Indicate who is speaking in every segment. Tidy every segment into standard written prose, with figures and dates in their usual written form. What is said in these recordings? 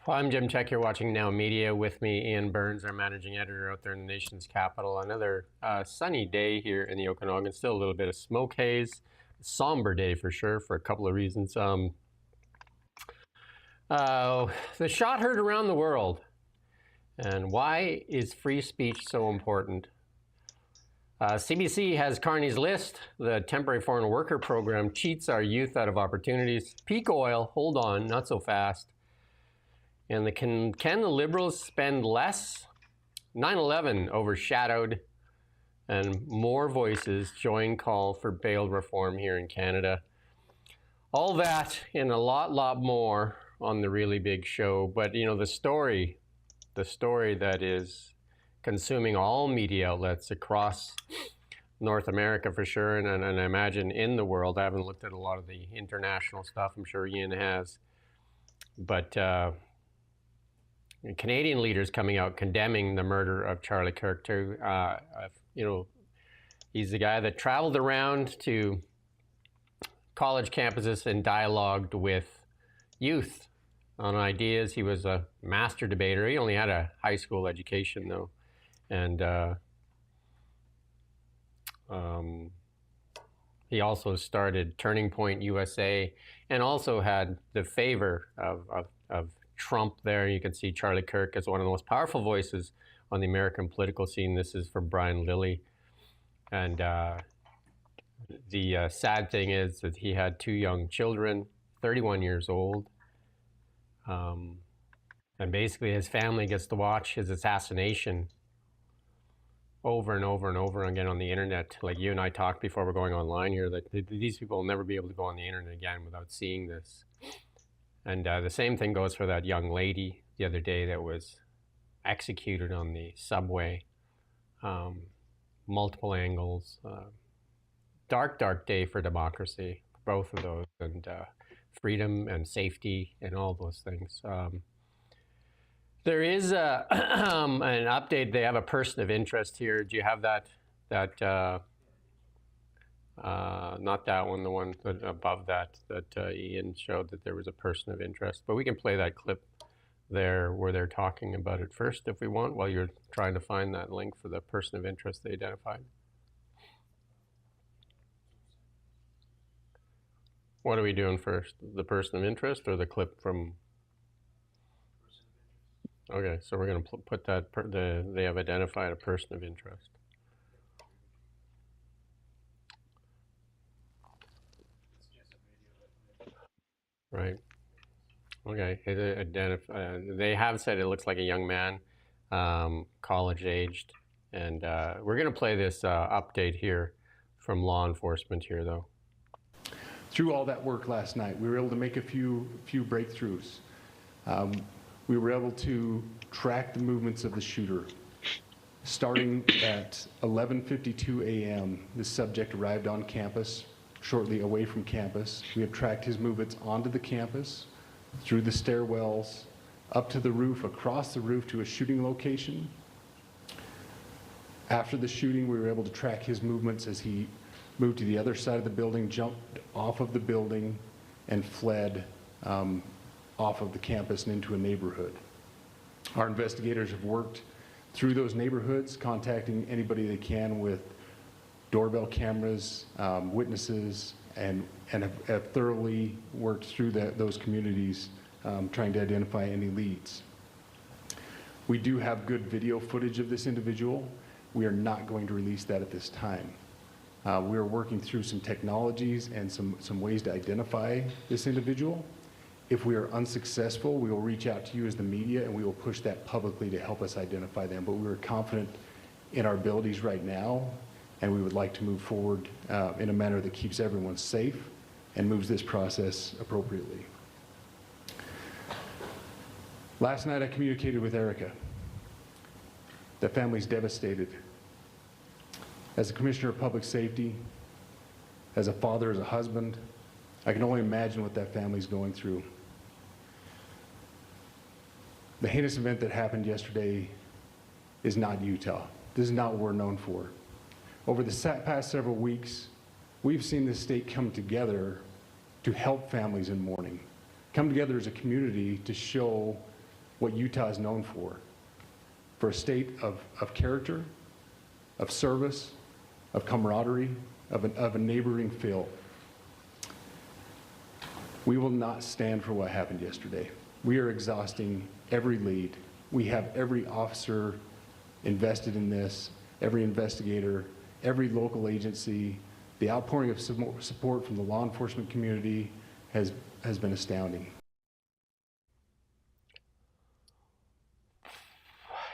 Speaker 1: I'm Jim Tech. You're watching Now Media. With me, Ian Burns, our managing editor out there in the nation's capital. Another sunny day here in the Okanagan. Still a little bit of smoke haze. Somber day for sure for a couple of reasons. The shot heard around the world. And why is free speech so important? CBC has Carney's list. The temporary foreign worker program cheats our youth out of opportunities. Peak oil, hold on, not so fast. And can the Liberals spend less? 9/11 overshadowed, and more voices join call for bail reform here in Canada. All that and a lot more on the really big show. But you know, the story that is consuming all media outlets across North America for sure, and I imagine in the world. I haven't looked at a lot of the international stuff. I'm sure Ian has. But Canadian leaders coming out condemning the murder of Charlie Kirk too. You know, he's the guy that traveled around to college campuses and dialogued with youth on ideas. He was a master debater. He only had a high school education though. And he also started Turning Point USA and also had the favor of Trump there. You can see Charlie Kirk as one of the most powerful voices on the American political scene. This is from Brian Lilly. And the sad thing is that he had two young children, 31 years old. And basically his family gets to watch his assassination over and over and over again on the internet. Like you and I talked before we're going online here, that these people will never be able to go on the internet again without seeing this. And the same thing goes for that young lady the other day that was executed on the subway. Multiple angles. Dark day for democracy, both of those, and freedom and safety and all those things. There is an update. They have a person of interest here. Do you have that? Not that one, the one above that Ian showed that there was a person of interest. But we can play that clip there where they're talking about it first if we want, while you're trying to find that link for the person of interest they identified. What are we doing first? The person of interest or the clip from? Okay, so we're going to put that, they have identified a person of interest. Right. Okay. They have said it looks like a young man, college-aged, and we're going to play this update here from law enforcement here, though.
Speaker 2: Through all that work last night, we were able to make a few breakthroughs. We were able to track the movements of the shooter. Starting at 11:52 a.m., the subject arrived on campus, shortly away from campus. We have tracked his movements onto the campus, through the stairwells, up to the roof, across the roof to a shooting location. After the shooting, we were able to track his movements as he moved to the other side of the building, jumped off of the building, and fled off of the campus and into a neighborhood. Our investigators have worked through those neighborhoods, contacting anybody they can with doorbell cameras, witnesses, and have thoroughly worked through those communities, trying to identify any leads. We do have good video footage of this individual. We are not going to release that at this time. We are working through some technologies and some ways to identify this individual. If we are unsuccessful, we will reach out to you as the media and we will push that publicly to help us identify them. But we are confident in our abilities right now, and we would like to move forward in a manner that keeps everyone safe and moves this process appropriately. Last night I communicated with Erica. The family's devastated. As a commissioner of public safety, as a father, as a husband, I can only imagine what that family's going through. The heinous event that happened yesterday is not Utah. This is not what we're known for. Over the past several weeks, we've seen this state come together to help families in mourning, come together as a community to show what Utah is known for a state of character, of service, of camaraderie, of a neighboring feel. We will not stand for what happened yesterday. We are exhausting every lead. We have every officer invested in this, every investigator, every local agency. The outpouring of support from the law enforcement community has been astounding.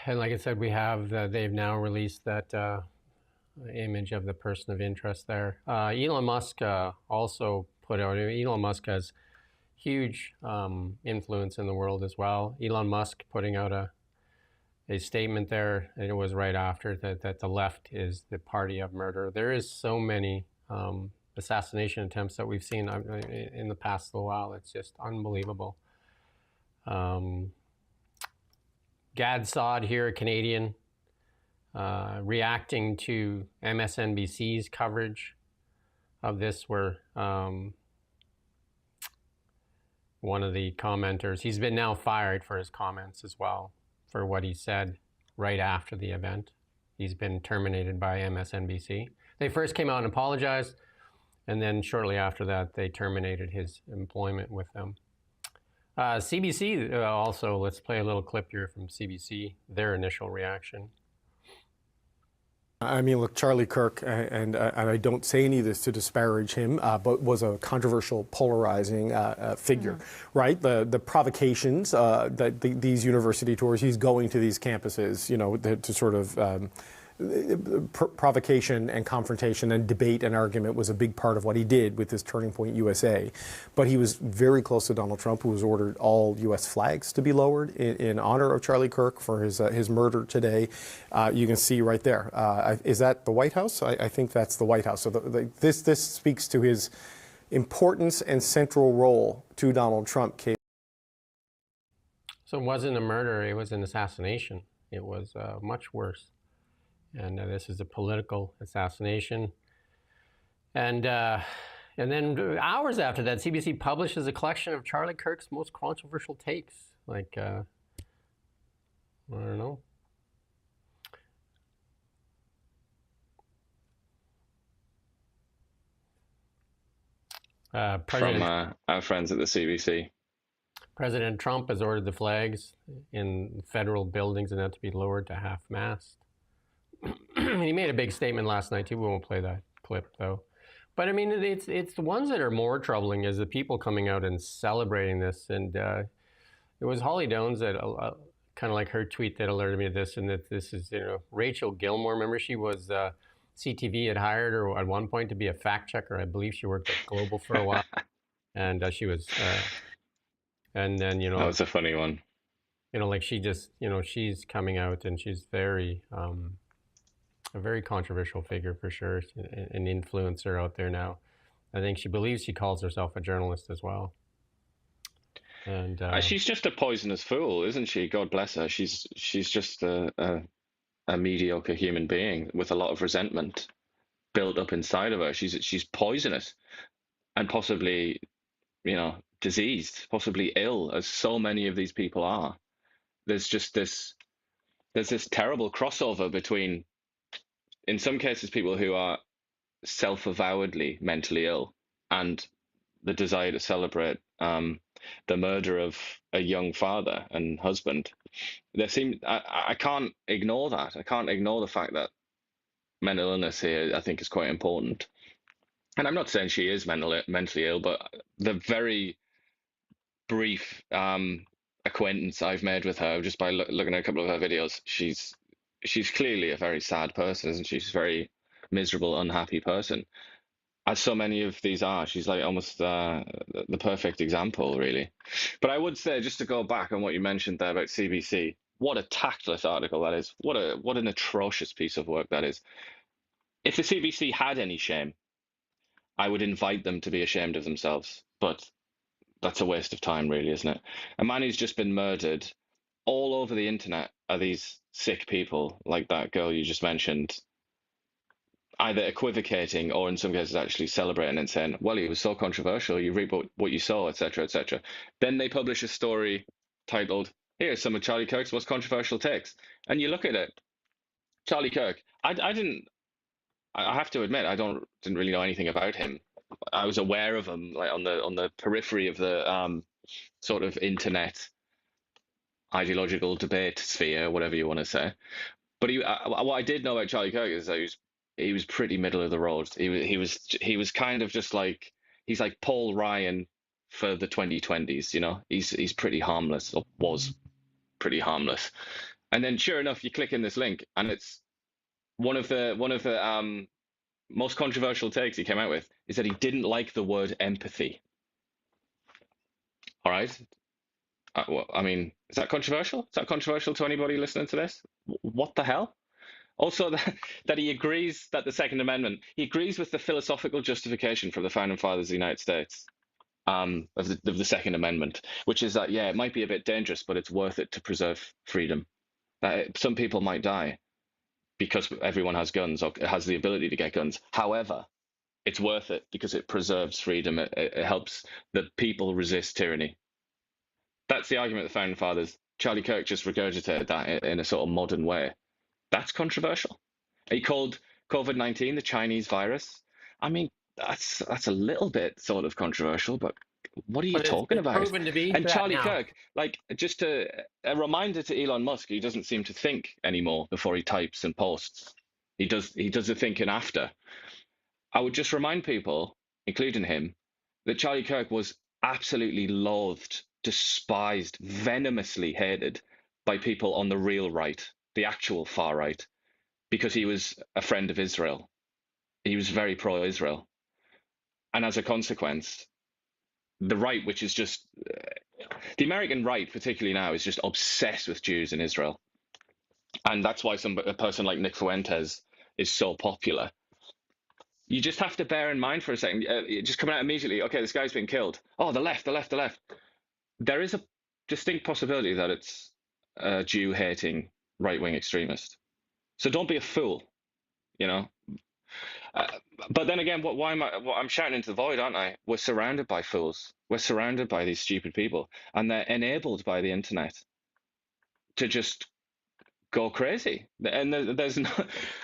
Speaker 1: And like I said, we have, they've now released that image of the person of interest there. Elon Musk also put out, Elon Musk has huge influence in the world as well. Elon Musk putting out a statement there, and it was right after that the left is the party of murder. There is so many assassination attempts that we've seen in the past little while. It's just unbelievable. Gad Saad here, a Canadian, reacting to MSNBC's coverage of this, where one of the commenters, he's been now fired for his comments as well, for what he said right after the event. He's been terminated by MSNBC. They first came out and apologized, and then shortly after that, they terminated his employment with them. CBC also, let's play a little clip here from CBC, their initial reaction.
Speaker 3: I mean, look, Charlie Kirk, and I don't say any of this to disparage him, but was a controversial, polarizing figure, right? The provocations that these university tours, he's going to these campuses, you know, to sort of provocation and confrontation and debate and argument was a big part of what he did with his Turning Point USA. But he was very close to Donald Trump, who has ordered all U.S. flags to be lowered in honor of Charlie Kirk for his murder today. You can see right there. Is that the White House? I think that's the White House. So this speaks to his importance and central role to Donald Trump.
Speaker 1: So it wasn't a murder, it was an assassination. It was much worse. And this is a political assassination. And then hours after that, CBC publishes a collection of Charlie Kirk's most controversial takes. Like, I don't know.
Speaker 4: From our friends at the CBC.
Speaker 1: President Trump has ordered the flags in federal buildings and that to be lowered to half-mast. He made a big statement last night too. We won't play that clip though. But I mean, it's the ones that are more troubling is the people coming out and celebrating this. And it was Holly Dones that kind of like her tweet that alerted me to this, and that this is, you know, Rachel Gilmore. Remember, she was CTV had hired her at one point to be a fact checker. I believe she worked at Global for a while, and she was. And then, you know,
Speaker 4: that was a funny one.
Speaker 1: You know, like she just, you know, she's coming out and she's very. A very controversial figure for sure, an influencer out there now. I think she believes she calls herself a journalist as well. And
Speaker 4: she's just a poisonous fool, isn't she? God bless her. She's just a mediocre human being with a lot of resentment built up inside of her. She's poisonous and possibly, you know, diseased, possibly ill, as so many of these people are. There's this terrible crossover between, in some cases, people who are self-avowedly mentally ill and the desire to celebrate the murder of a young father and husband. I can't ignore that. I can't ignore the fact that mental illness here, I think, is quite important. And I'm not saying she is mentally ill, but the very brief acquaintance I've made with her just by looking at a couple of her videos, she's clearly a very sad person, isn't she? She's a very miserable, unhappy person, as so many of these are. She's like almost the perfect example, really. But I would say, just to go back on what you mentioned there about CBC, what a tactless article that is. What an atrocious piece of work that is. If the CBC had any shame, I would invite them to be ashamed of themselves. But that's a waste of time, really, isn't it? A man who's just been murdered. All over the internet are these sick people, like that girl you just mentioned, either equivocating or in some cases actually celebrating and saying, well, he was so controversial, you reap what you saw, etc., etc. Then they publish a story titled, Here's some of Charlie Kirk's most controversial takes. And you look at it, Charlie Kirk, I have to admit, didn't really know anything about him. I was aware of him like on the periphery of the sort of internet ideological debate sphere, whatever you want to say. But what I did know about Charlie Kirk is that he was pretty middle of the road. He was kind of just like he's like Paul Ryan for the 2020s. You know, he's pretty harmless, or was pretty harmless. And then sure enough, you click in this link, and it's one of the most controversial takes he came out with is that he didn't like the word empathy. All right. Well, I mean, is that controversial? Is that controversial to anybody listening to this? What the hell? Also, that he agrees that the Second Amendment, he agrees with the philosophical justification from the founding fathers of the United States of the Second Amendment, which is that, yeah, it might be a bit dangerous, but it's worth it to preserve freedom. That some people might die because everyone has guns or has the ability to get guns. However, it's worth it because it preserves freedom. It helps the people resist tyranny. That's the argument of the founding fathers. Charlie Kirk just regurgitated that in a sort of modern way. That's controversial. He called COVID-19 the Chinese virus. I mean, that's a little bit sort of controversial, but what are you talking
Speaker 1: it's
Speaker 4: about?
Speaker 1: proven to be
Speaker 4: And
Speaker 1: that
Speaker 4: Charlie
Speaker 1: now.
Speaker 4: Kirk, like, just a reminder to Elon Musk, he doesn't seem to think anymore before he types and posts. He does the thinking after. I would just remind people, including him, that Charlie Kirk was absolutely loathed, despised, venomously hated by people on the real right, the actual far right, because he was a friend of Israel. He was very pro-Israel. And as a consequence, the right, which is just the American right, particularly now, is just obsessed with Jews in Israel. And that's why a person like Nick Fuentes is so popular. You just have to bear in mind for a second, just coming out immediately, okay, this guy's been killed. Oh, the left. There is a distinct possibility that it's a Jew-hating right-wing extremist. So don't be a fool, you know. But then again, I'm shouting into the void, aren't I? We're surrounded by fools. We're surrounded by these stupid people, and they're enabled by the internet to just go crazy. And there's no,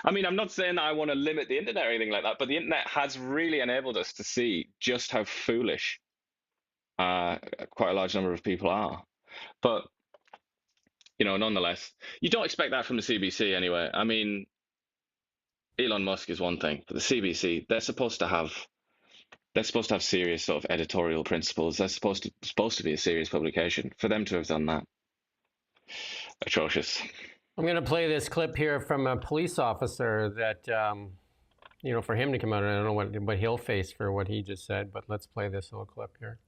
Speaker 4: I mean, I'm not saying that I want to limit the internet or anything like that, but the internet has really enabled us to see just how foolish quite a large number of people are. But, you know, nonetheless, you don't expect that from the CBC anyway. I mean, Elon Musk is one thing, but the CBC, they're supposed to have serious sort of editorial principles. They're supposed to be a serious publication. For them to have done that, atrocious.
Speaker 1: I'm going to play this clip here from a police officer that, you know, for him to come out, I don't know what he'll face for what he just said, but let's play this little clip here.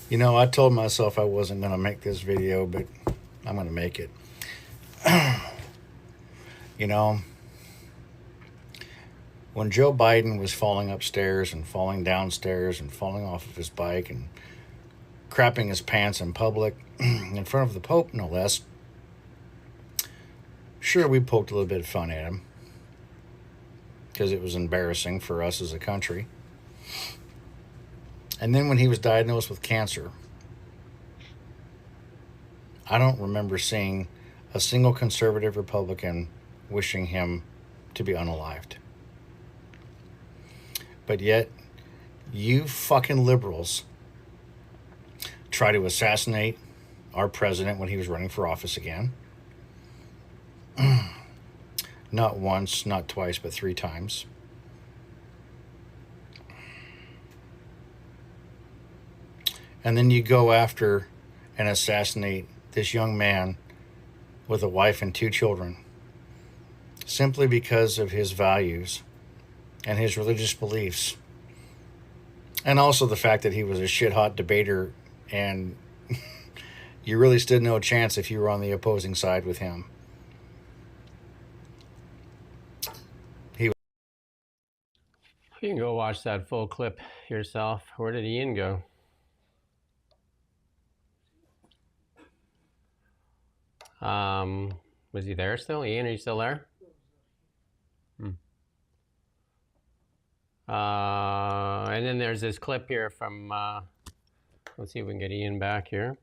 Speaker 5: You know, I told myself I wasn't going to make this video, but I'm going to make it. You know, when Joe Biden was falling upstairs and falling downstairs and falling off of his bike and crapping his pants in public, in front of the Pope, no less, sure, we poked a little bit of fun at him because it was embarrassing for us as a country. And then when he was diagnosed with cancer, I don't remember seeing a single conservative Republican wishing him to be unalived. But yet, you fucking liberals try to assassinate our president when he was running for office again. Not once, not twice, but 3 times. And then you go after and assassinate this young man with a wife and 2 children simply because of his values and his religious beliefs. And also the fact that he was a shit-hot debater and you really stood no chance if you were on the opposing side with him.
Speaker 1: You can go watch that full clip yourself. Where did Ian go? Was he there still? Ian, are you still there? And then there's this clip here from, let's see if we can get Ian back here.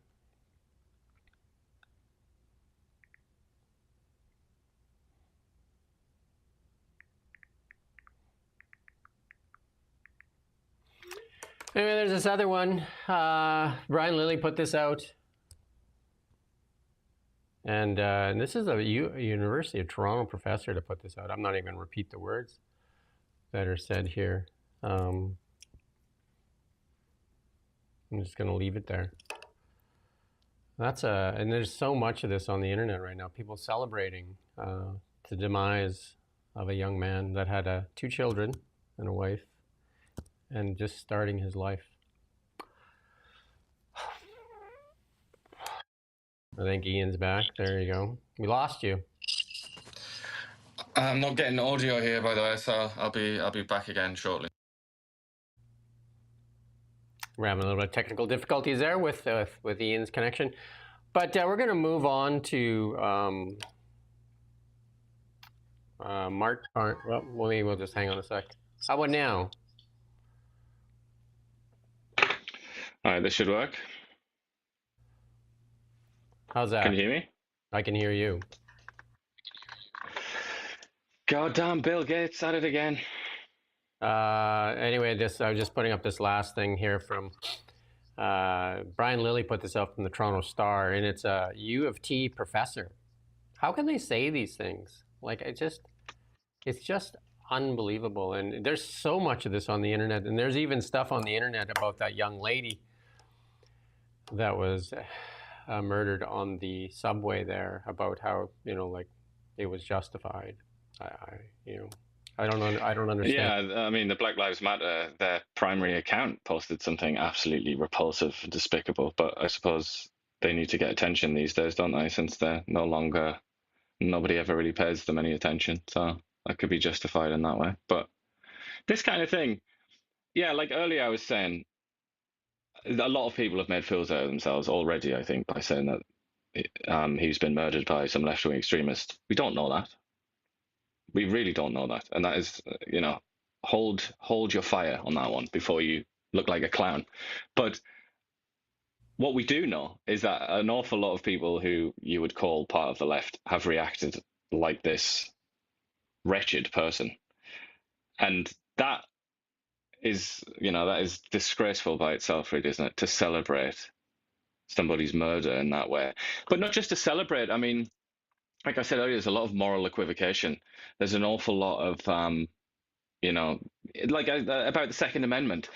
Speaker 1: Anyway, there's this other one. Brian Lilly put this out. And this is a University of Toronto professor to put this out. I'm not even going to repeat the words that are said here. I'm just going to leave it there. And there's so much of this on the internet right now. People celebrating the demise of a young man that had 2 children and a wife, and just starting his life. I think Ian's back. There you go. We lost you.
Speaker 4: I'm not getting audio here, by the way, so I'll be back again shortly.
Speaker 1: We're having a little bit of technical difficulties there with Ian's connection, but we're going to move on to Mark. Well, maybe we'll just hang on a sec. How about now?
Speaker 4: All right, this should work.
Speaker 1: How's that?
Speaker 4: Can you hear me?
Speaker 1: I can hear you.
Speaker 4: Goddamn Bill Gates at it again.
Speaker 1: Anyway, I was just putting up this last thing here from Brian Lilly put this up from the Toronto Star, and it's a U of T professor. How can they say these things? Like, it's just unbelievable. And there's so much of this on the internet, and there's even stuff on the internet about that young lady that was murdered on the subway there, about how, like, it was justified. I don't understand.
Speaker 4: Yeah, I mean, the Black Lives Matter, their primary account posted something absolutely repulsive and despicable, but I suppose they need to get attention these days, don't they, since they're no longer, nobody ever really pays them any attention, so that could be justified in that way. But this kind of thing, yeah, like earlier I was saying, a lot of people have made fools out of themselves already, I think, by saying that he's been murdered by some left-wing extremist. We don't know that. We really don't know that. And that is, hold your fire on that one before you look like a clown. But what we do know is that an awful lot of people who you would call part of the left have reacted like this wretched person. And that is disgraceful by itself, really, isn't it? To celebrate somebody's murder in that way. But not just to celebrate, I mean, like I said earlier, there's a lot of moral equivocation. There's an awful lot of, about the Second Amendment.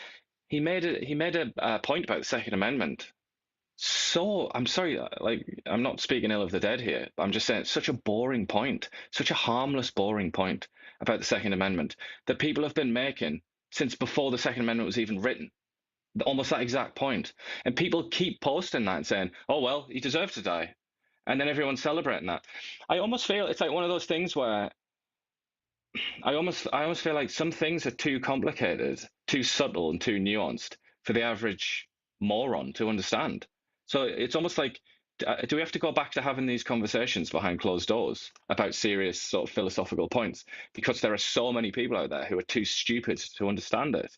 Speaker 4: He made a point about the Second Amendment. So I'm sorry, I'm not speaking ill of the dead here, but I'm just saying it's such a boring point, such a harmless, boring point about the Second Amendment that people have been making since before the Second Amendment was even written. Almost that exact point. And people keep posting that and saying, oh, well, he deserved to die. And then everyone's celebrating that. I almost feel it's like one of those things where I almost feel like some things are too complicated, too subtle, and too nuanced for the average moron to understand. So it's almost like, do we have to go back to having these conversations behind closed doors about serious sort of philosophical points because there are so many people out there who are too stupid to understand it?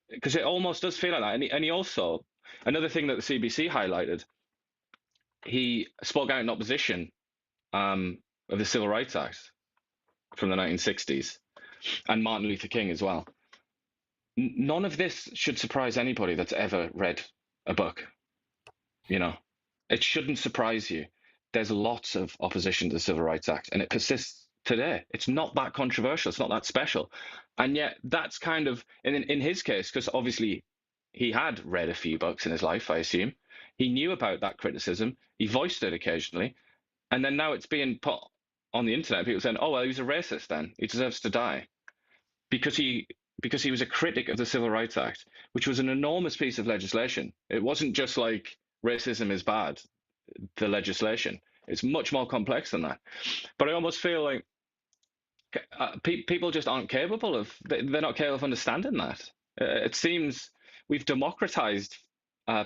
Speaker 4: Because it almost does feel like that. And he also, another thing that the CBC highlighted, he spoke out in opposition of the Civil Rights Act from the 1960s and Martin Luther King as well. None of this should surprise anybody that's ever read a book. It shouldn't surprise you. There's lots of opposition to the Civil Rights Act, and it persists today. It's not that controversial. It's not that special. And yet that's kind of, in his case, because obviously he had read a few books in his life, I assume. He knew about that criticism. He voiced it occasionally. And then now it's being put on the internet. People saying, oh, well, he's a racist then. He deserves to die. Because he was a critic of the Civil Rights Act, which was an enormous piece of legislation. It wasn't just like racism is bad, the legislation. It's much more complex than that. But I almost feel like people just aren't capable of, they're not capable of understanding that. It seems we've democratized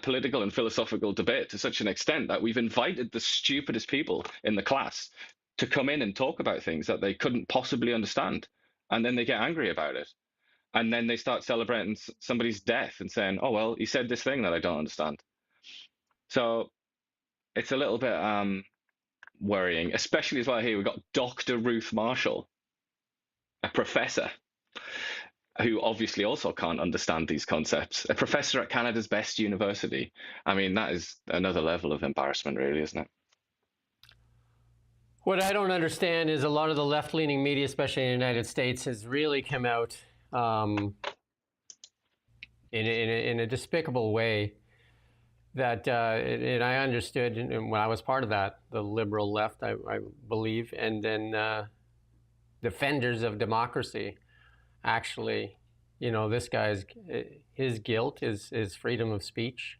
Speaker 4: political and philosophical debate to such an extent that we've invited the stupidest people in the class to come in and talk about things that they couldn't possibly understand. And then they get angry about it. And then they start celebrating somebody's death and saying, oh, well, he said this thing that I don't understand. So it's a little bit worrying, especially as well here we've got Dr. Ruth Marshall, a professor. who obviously also can't understand these concepts. A professor at Canada's best university. I mean, that is another level of embarrassment, really, isn't it?
Speaker 1: What I don't understand is a lot of the left-leaning media, especially in the United States, has really come out in a despicable way that, and I understood, and when I was part of that, the liberal left, I believe, and then defenders of democracy, actually, you know, this guy's, his guilt is freedom of speech.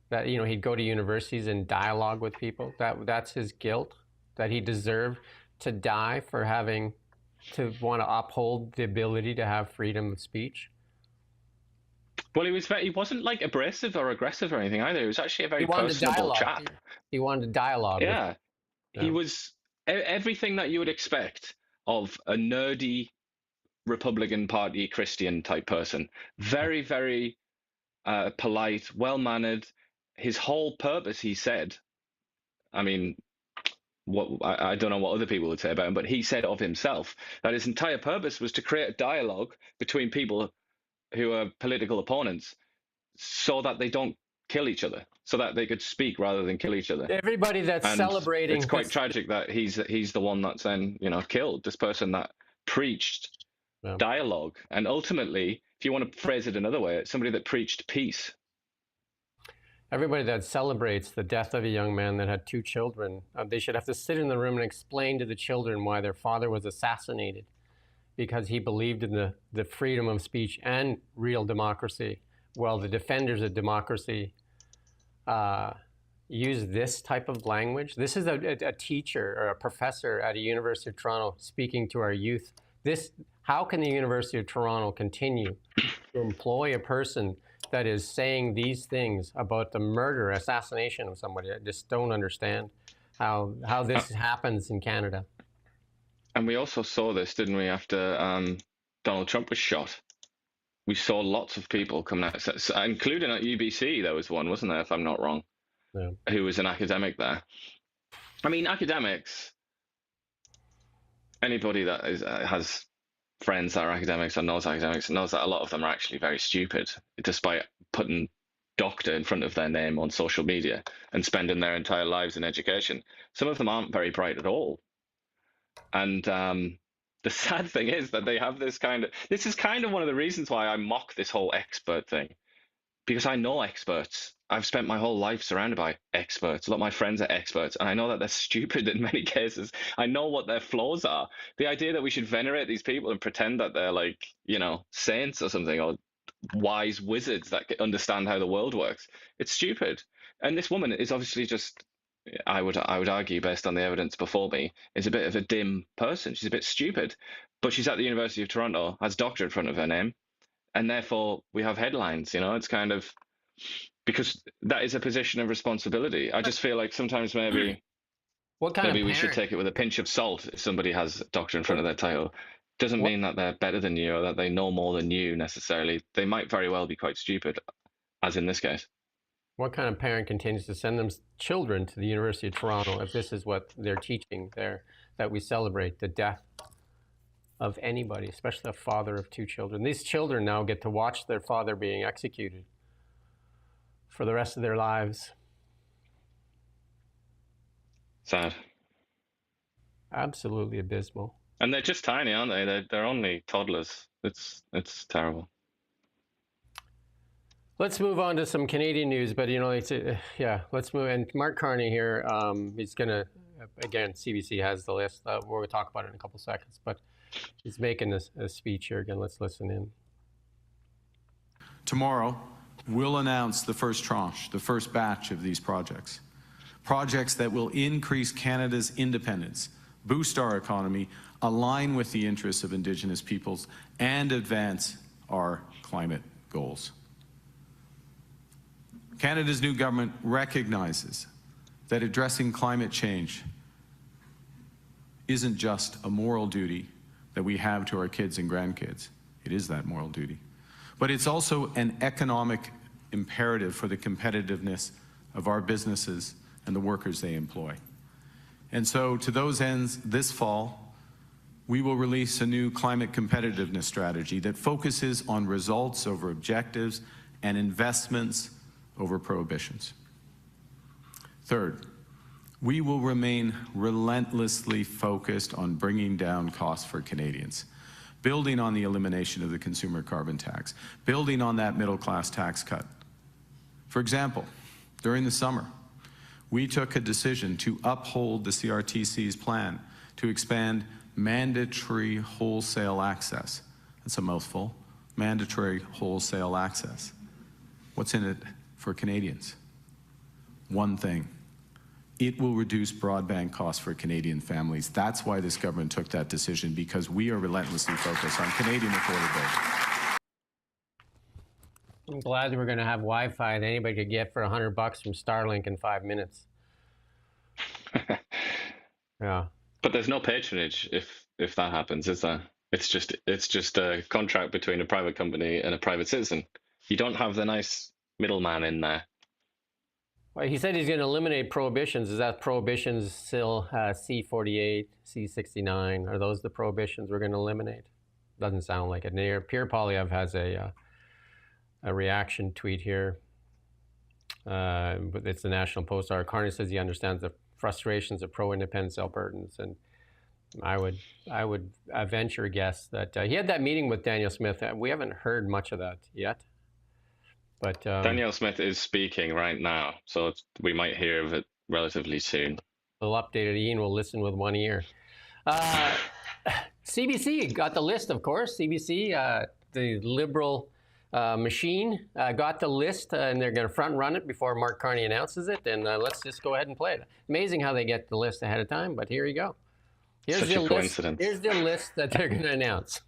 Speaker 1: That, you know, he'd go to universities and dialogue with people. That's his guilt, that he deserved to die for having to want to uphold the ability to have freedom of speech.
Speaker 4: Well, he wasn't like abrasive or aggressive or anything either. He was actually a very personable chap.
Speaker 1: He wanted to dialogue.
Speaker 4: Yeah. He was everything that you would expect of a nerdy Republican Party Christian type person. Very, very polite, well-mannered. His whole purpose, he said, I mean, I don't know what other people would say about him, but he said of himself that his entire purpose was to create a dialogue between people who are political opponents so that they don't kill each other, so that they could speak rather than kill each other.
Speaker 1: Everybody that's celebrating.
Speaker 4: It's quite tragic that he's the one that's then, you know, killed, this person that preached dialogue. And ultimately, if you want to phrase it another way, it's somebody that preached peace.
Speaker 1: Everybody that celebrates the death of a young man that had 2 children, they should have to sit in the room and explain to the children why their father was assassinated, because he believed in the freedom of speech and real democracy. Well, the defenders of democracy use this type of language. This is a teacher or a professor at a University of Toronto speaking to our youth. How can the University of Toronto continue to employ a person that is saying these things about the murder, assassination of somebody? I just don't understand how this happens in Canada.
Speaker 4: And we also saw this, didn't we, after Donald Trump was shot? We saw lots of people coming out, including at UBC, there was one, wasn't there, if I'm not wrong, who was an academic there. I mean, academics, anybody that has friends that are academics or knows academics knows that a lot of them are actually very stupid, despite putting doctor in front of their name on social media and spending their entire lives in education. Some of them aren't very bright at all. And the sad thing is that they have this is kind of one of the reasons why I mock this whole expert thing, because I know experts. I've spent my whole life surrounded by experts. A lot of my friends are experts, and I know that they're stupid in many cases. I know what their flaws are. The idea that we should venerate these people and pretend that they're like, you know, saints or something, or wise wizards that understand how the world works, it's stupid. And this woman is obviously just, I would argue, based on the evidence before me, is a bit of a dim person. She's a bit stupid, but she's at the University of Toronto, has doctor in front of her name, and therefore we have headlines. You know, it's kind of because that is a position of responsibility. I just feel like sometimes maybe we should take it with a pinch of salt if somebody has doctor in front of their title. Doesn't mean that they're better than you or that they know more than you necessarily. They might very well be quite stupid, as in this case.
Speaker 1: What kind of parent continues to send them children to the University of Toronto if this is what they're teaching there, that we celebrate the death of anybody, especially a father of 2 children? These children now get to watch their father being executed for the rest of their lives.
Speaker 4: Sad.
Speaker 1: Absolutely abysmal.
Speaker 4: And they're just tiny, aren't they? They're only toddlers. It's terrible.
Speaker 1: Let's move on to some Canadian news, but you know, let's move. And Mark Carney here, he's gonna, again, CBC has the list. We're gonna talk about it in a couple seconds, but he's making a speech here again. Let's listen in.
Speaker 6: Tomorrow, we'll announce the first tranche, the first batch of these projects. Projects that will increase Canada's independence, boost our economy, align with the interests of Indigenous peoples, and advance our climate goals. Canada's new government recognizes that addressing climate change isn't just a moral duty that we have to our kids and grandkids. It is that moral duty. But it's also an economic imperative for the competitiveness of our businesses and the workers they employ. And so to those ends, this fall, we will release a new climate competitiveness strategy that focuses on results over objectives and investments over prohibitions. Third, we will remain relentlessly focused on bringing down costs for Canadians, building on the elimination of the consumer carbon tax, building on that middle-class tax cut. For example, during the summer, we took a decision to uphold the CRTC's plan to expand mandatory wholesale access. That's a mouthful. Mandatory wholesale access. What's in it for Canadians? One thing. It will reduce broadband costs for Canadian families. That's why this government took that decision, because we are relentlessly focused on Canadian affordability.
Speaker 1: I'm glad that we're going to have Wi-Fi that anybody could get for $100 from Starlink in 5 minutes. Yeah.
Speaker 4: But there's no patronage if that happens, is there? It's just a contract between a private company and a private citizen. You don't have the nice middleman in there.
Speaker 1: Well, he said he's going to eliminate prohibitions. Is that prohibitions still C-48, C-69? Are those the prohibitions we're going to eliminate? Doesn't sound like it. Pierre Poilievre has a reaction tweet here. But it's the National Post. Carney says he understands the frustrations of pro-independence Albertans, and I would venture a guess that he had that meeting with Daniel Smith. We haven't heard much of that yet. But
Speaker 4: Daniel Smith is speaking right now, so we might hear of it relatively soon.
Speaker 1: We'll update it. Ian will listen with one ear. CBC got the list, of course. CBC, the Liberal machine, got the list, and they're going to front run it before Mark Carney announces it. And let's just go ahead and play it. Amazing how they get the list ahead of time, but here you go. Here's
Speaker 4: Such a coincidence.
Speaker 1: Here's the list that they're going to announce.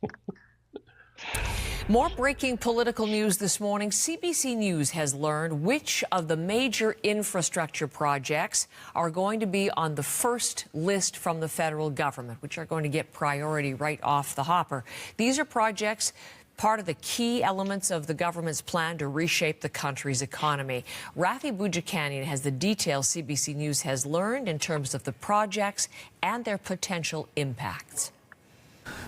Speaker 7: More breaking political news this morning. CBC News has learned which of the major infrastructure projects are going to be on the first list from the federal government, which are going to get priority right off the hopper. These are projects part of the key elements of the government's plan to reshape the country's economy. Rafi Boudjikanian has the details CBC News has learned in terms of the projects and their potential impacts.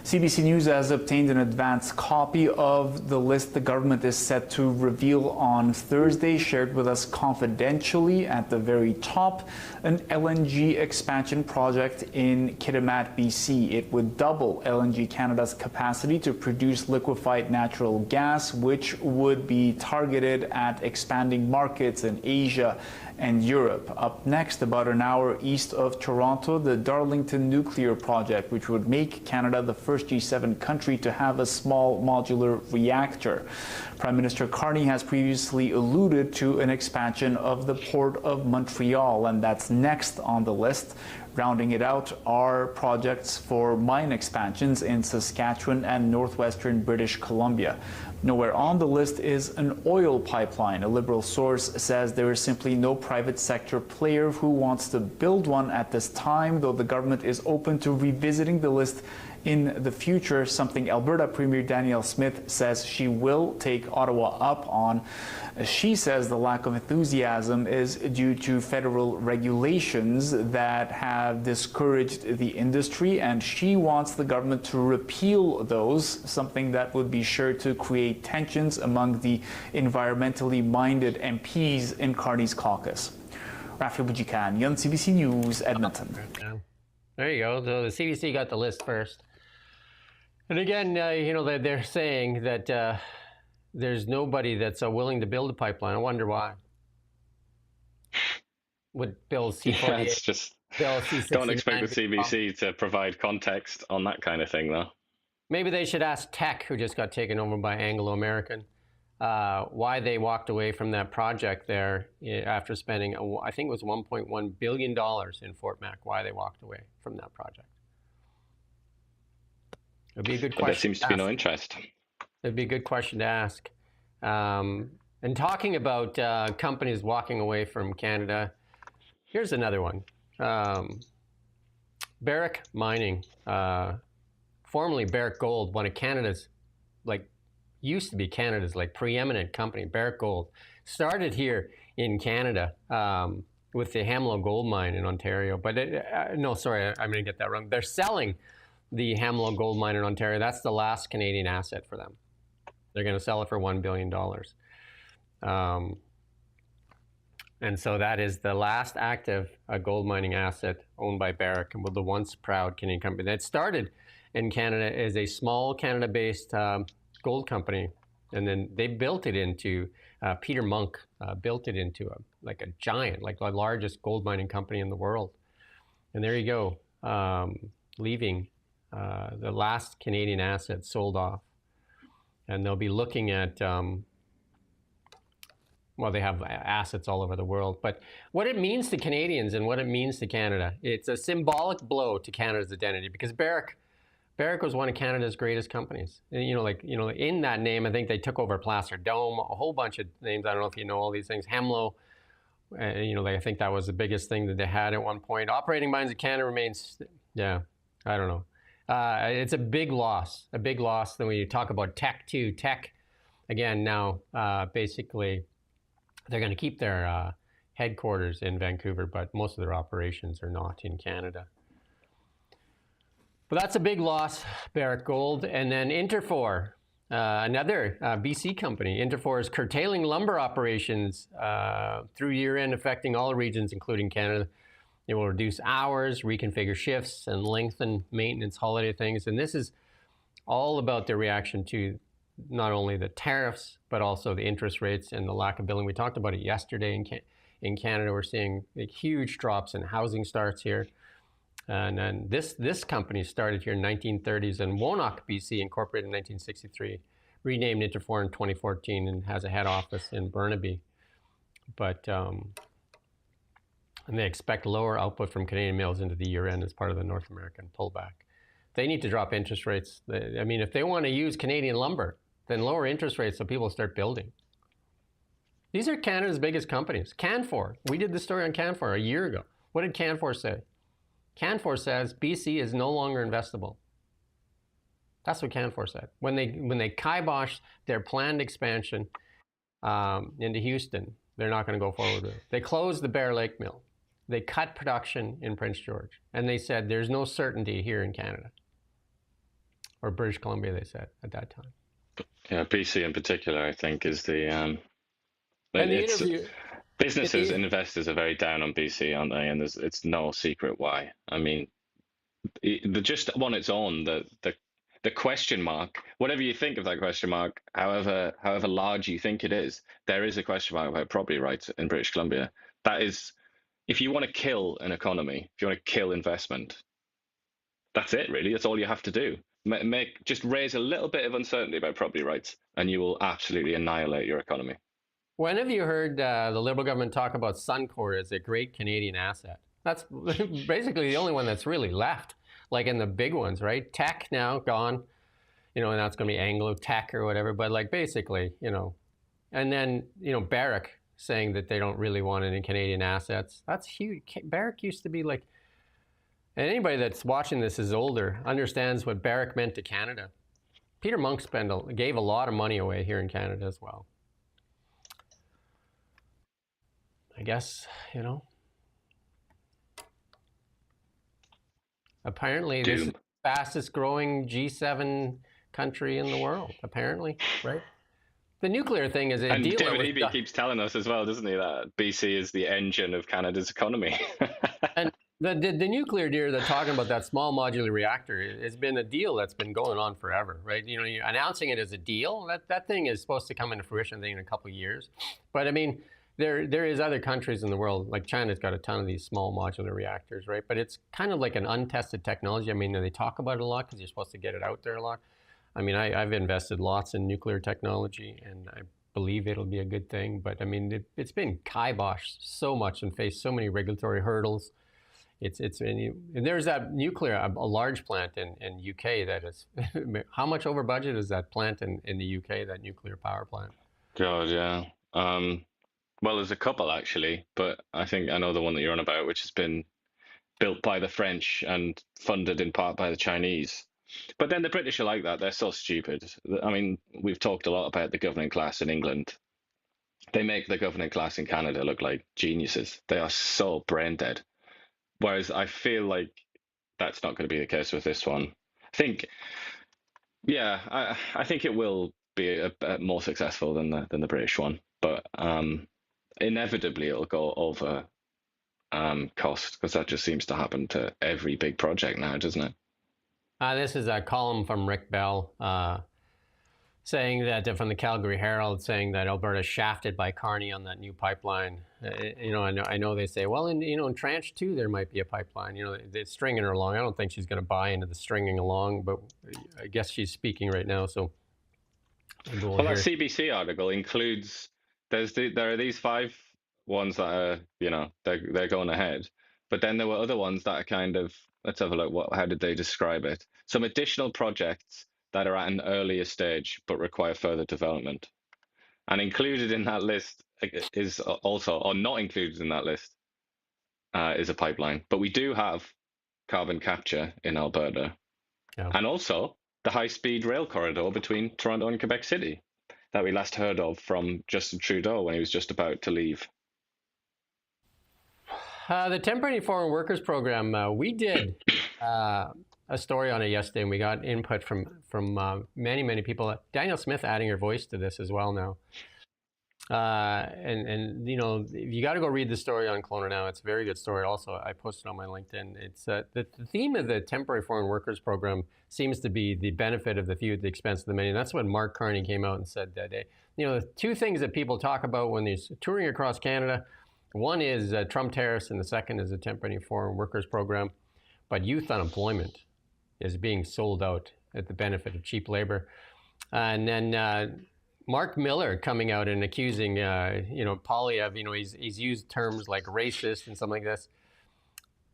Speaker 8: CBC News has obtained an advance copy of the list the government is set to reveal on Thursday, shared with us confidentially. At the very top, an LNG expansion project in Kitimat, BC. It would double LNG Canada's capacity to produce liquefied natural gas, which would be targeted at expanding markets in Asia and Europe. Up next, about an hour east of Toronto, the Darlington nuclear project, which would make Canada the first G7 country to have a small modular reactor. Prime Minister Carney has previously alluded to an expansion of the Port of Montreal, and that's next on the list. Rounding it out are projects for mine expansions in Saskatchewan and northwestern British Columbia. Nowhere on the list is an oil pipeline. A Liberal source says there is simply no private sector player who wants to build one at this time, though the government is open to revisiting the list in the future, something Alberta Premier Danielle Smith says she will take Ottawa up on. She says the lack of enthusiasm is due to federal regulations that have discouraged the industry, and she wants the government to repeal those, something that would be sure to create tensions among the environmentally minded MPs in Carney's caucus. Rafi Boudjikanian, CBC News, Edmonton.
Speaker 1: There you go. So the CBC got the list first. And again, they're saying that there's nobody that's willing to build a pipeline. I wonder why. Would Bill C-48?
Speaker 4: Yeah, it's just don't expect the CBC to provide context on that kind of thing, though.
Speaker 1: Maybe they should ask Tech, who just got taken over by Anglo-American, why they walked away from that project there after spending, I think it was $1.1 billion in Fort Mac, why they walked away from that project. It'd be a good question.
Speaker 4: There seems to be no interest.
Speaker 1: It'd be a good question to ask. And talking about companies walking away from Canada, here's another one. Barrick Mining, formerly Barrick Gold, one of Canada's, used to be Canada's preeminent company. Barrick Gold started here in Canada with the Hemlo Gold Mine in Ontario. But I'm going to get that wrong. They're selling the Hemlo gold mine in Ontario, that's the last Canadian asset for them. They're going to sell it for $1 billion. And so that is the last active gold mining asset owned by Barrick, and the once proud Canadian company that started in Canada as a small Canada-based gold company, and then they built it into Peter Monk built it into a giant, like the largest gold mining company in the world. And there you go, leaving the last Canadian asset sold off, and they'll be looking at. Well, they have assets all over the world, but what it means to Canadians and what it means to Canada, it's a symbolic blow to Canada's identity, because Barrick was one of Canada's greatest companies. And, in that name, I think they took over Placer Dome, a whole bunch of names. I don't know if you know all these things. Hemlo, I think that was the biggest thing that they had at one point. Operating Mines of Canada remains, I don't know. It's a big loss. Then when you talk about tech too, again, now basically, they're going to keep their headquarters in Vancouver, but most of their operations are not in Canada. But that's a big loss, Barrick Gold. And then Interfor, another BC company. Interfor is curtailing lumber operations through year-end, affecting all regions, including Canada. It will reduce hours, reconfigure shifts, and lengthen maintenance holiday things. And this is all about their reaction to not only the tariffs, but also the interest rates and the lack of billing. We talked about it yesterday in Canada. We're seeing huge drops in housing starts here. And then this company started here in 1930s in Wonock, BC, incorporated in 1963, renamed Interfor in 2014, and has a head office in Burnaby. But and they expect lower output from Canadian mills into the year end as part of the North American pullback. They need to drop interest rates. I mean, if they want to use Canadian lumber, then lower interest rates so people start building. These are Canada's biggest companies. Canfor, we did the story on Canfor a year ago. What did Canfor say? Canfor says BC is no longer investable. That's what Canfor said. When they kiboshed their planned expansion into Houston, they're not going to go forward with it. They closed the Bear Lake mill. They cut production in Prince George. And they said there's no certainty here in Canada. Or British Columbia, they said at that time.
Speaker 4: Yeah, BC in particular, I think, is the businesses and investors are very down on BC, aren't they? And it's no secret why. I mean, just on its own, the question mark, whatever you think of that question mark, however large you think it is, there is a question mark about property rights in British Columbia. That is, if you want to kill an economy, if you want to kill investment, that's it, really. That's all you have to do. Just raise a little bit of uncertainty about property rights, and you will absolutely annihilate your economy.
Speaker 1: When have you heard the Liberal government talk about Suncor as a great Canadian asset? That's basically the only one that's really left, like in the big ones, right? Teck now gone, and that's going to be Anglo Tech or whatever, but basically, and then, Barrick saying that they don't really want any Canadian assets. That's huge. Barrick used to be like, and anybody that's watching this is older, understands what Barrick meant to Canada. Peter Monk gave a lot of money away here in Canada as well. I guess, apparently this is the fastest growing G7 country in the world, apparently, right? The nuclear thing is a deal. And
Speaker 4: David Eby keeps telling us as well, doesn't he, that BC is the engine of Canada's economy.
Speaker 1: And the nuclear deal, they're talking about that small modular reactor, has been a deal that's been going on forever, right? You're announcing it as a deal. That thing is supposed to come into fruition in a couple of years. But I mean, there is other countries in the world, like China's got a ton of these small modular reactors, right? But it's kind of like an untested technology. I mean, they talk about it a lot because you're supposed to get it out there a lot. I mean, I've invested lots in nuclear technology, and I believe it'll be a good thing. But I mean, it's been kiboshed so much and faced so many regulatory hurdles. And there's that nuclear, a large plant in UK that is, how much over budget is that plant in the UK, that nuclear power plant?
Speaker 4: God, yeah. Well, there's a couple actually, but I think I know the one that you're on about, which has been built by the French and funded in part by the Chinese. But then the British are like that. They're so stupid. I mean, we've talked a lot about the governing class in England. They make the governing class in Canada look like geniuses. They are so brain dead. Whereas I feel like that's not going to be the case with this one. I think it will be a more successful than the British one, but inevitably it'll go over cost, because that just seems to happen to every big project now, doesn't it?
Speaker 1: This is a column from Rick Bell saying that, from the Calgary Herald, saying that Alberta's shafted by Carney on that new pipeline. I know they say, well, in Tranche 2 there might be a pipeline. They're stringing her along. I don't think she's going to buy into the stringing along, but I guess she's speaking right now. So,
Speaker 4: well, that CBC article includes there are these 5 ones that are they're going ahead, but then there were other ones that are kind of, let's have a look. How did they describe it? Some additional projects that are at an earlier stage but require further development. And included in that list is also, or not included in that list, is a pipeline. But we do have carbon capture in Alberta. Yeah. And also the high-speed rail corridor between Toronto and Quebec City that we last heard of from Justin Trudeau when he was just about to leave.
Speaker 1: The Temporary Foreign Workers Program, we did a story on it yesterday, and we got input from many people. Daniel Smith adding her voice to this as well now. And you got to go read the story on Kelowna Now. It's a very good story. Also, I posted on my LinkedIn. It's the theme of the Temporary Foreign Workers Program seems to be the benefit of the few at the expense of the many. And that's what Mark Carney came out and said that day. The 2 things that people talk about when they're touring across Canada, one is Trump tariffs, and the second is the Temporary Foreign Workers Program. But youth unemployment is being sold out at the benefit of cheap labor. And then Mark Miller coming out and accusing, Poilievre, he's used terms like racist and something like this.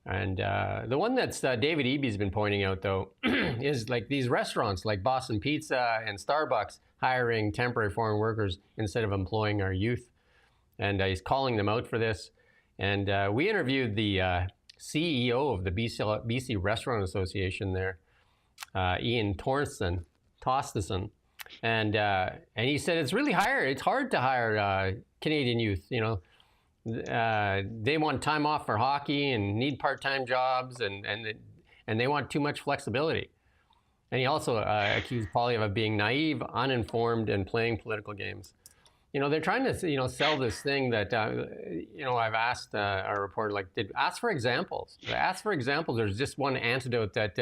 Speaker 1: And the one that's David Eby's been pointing out, though, is like these restaurants like Boston Pizza and Starbucks hiring temporary foreign workers instead of employing our youth. And he's calling them out for this. And we interviewed the CEO of the BC Restaurant Association there, Ian Tosteson, and he said it's really hard. It's hard to hire Canadian youth. They want time off for hockey and need part-time jobs, and they want too much flexibility. And he also accused Poilievre of being naive, uninformed, and playing political games. They're trying to, sell this thing that, I've asked our reporter, ask for examples. Ask for examples. There's just one antidote that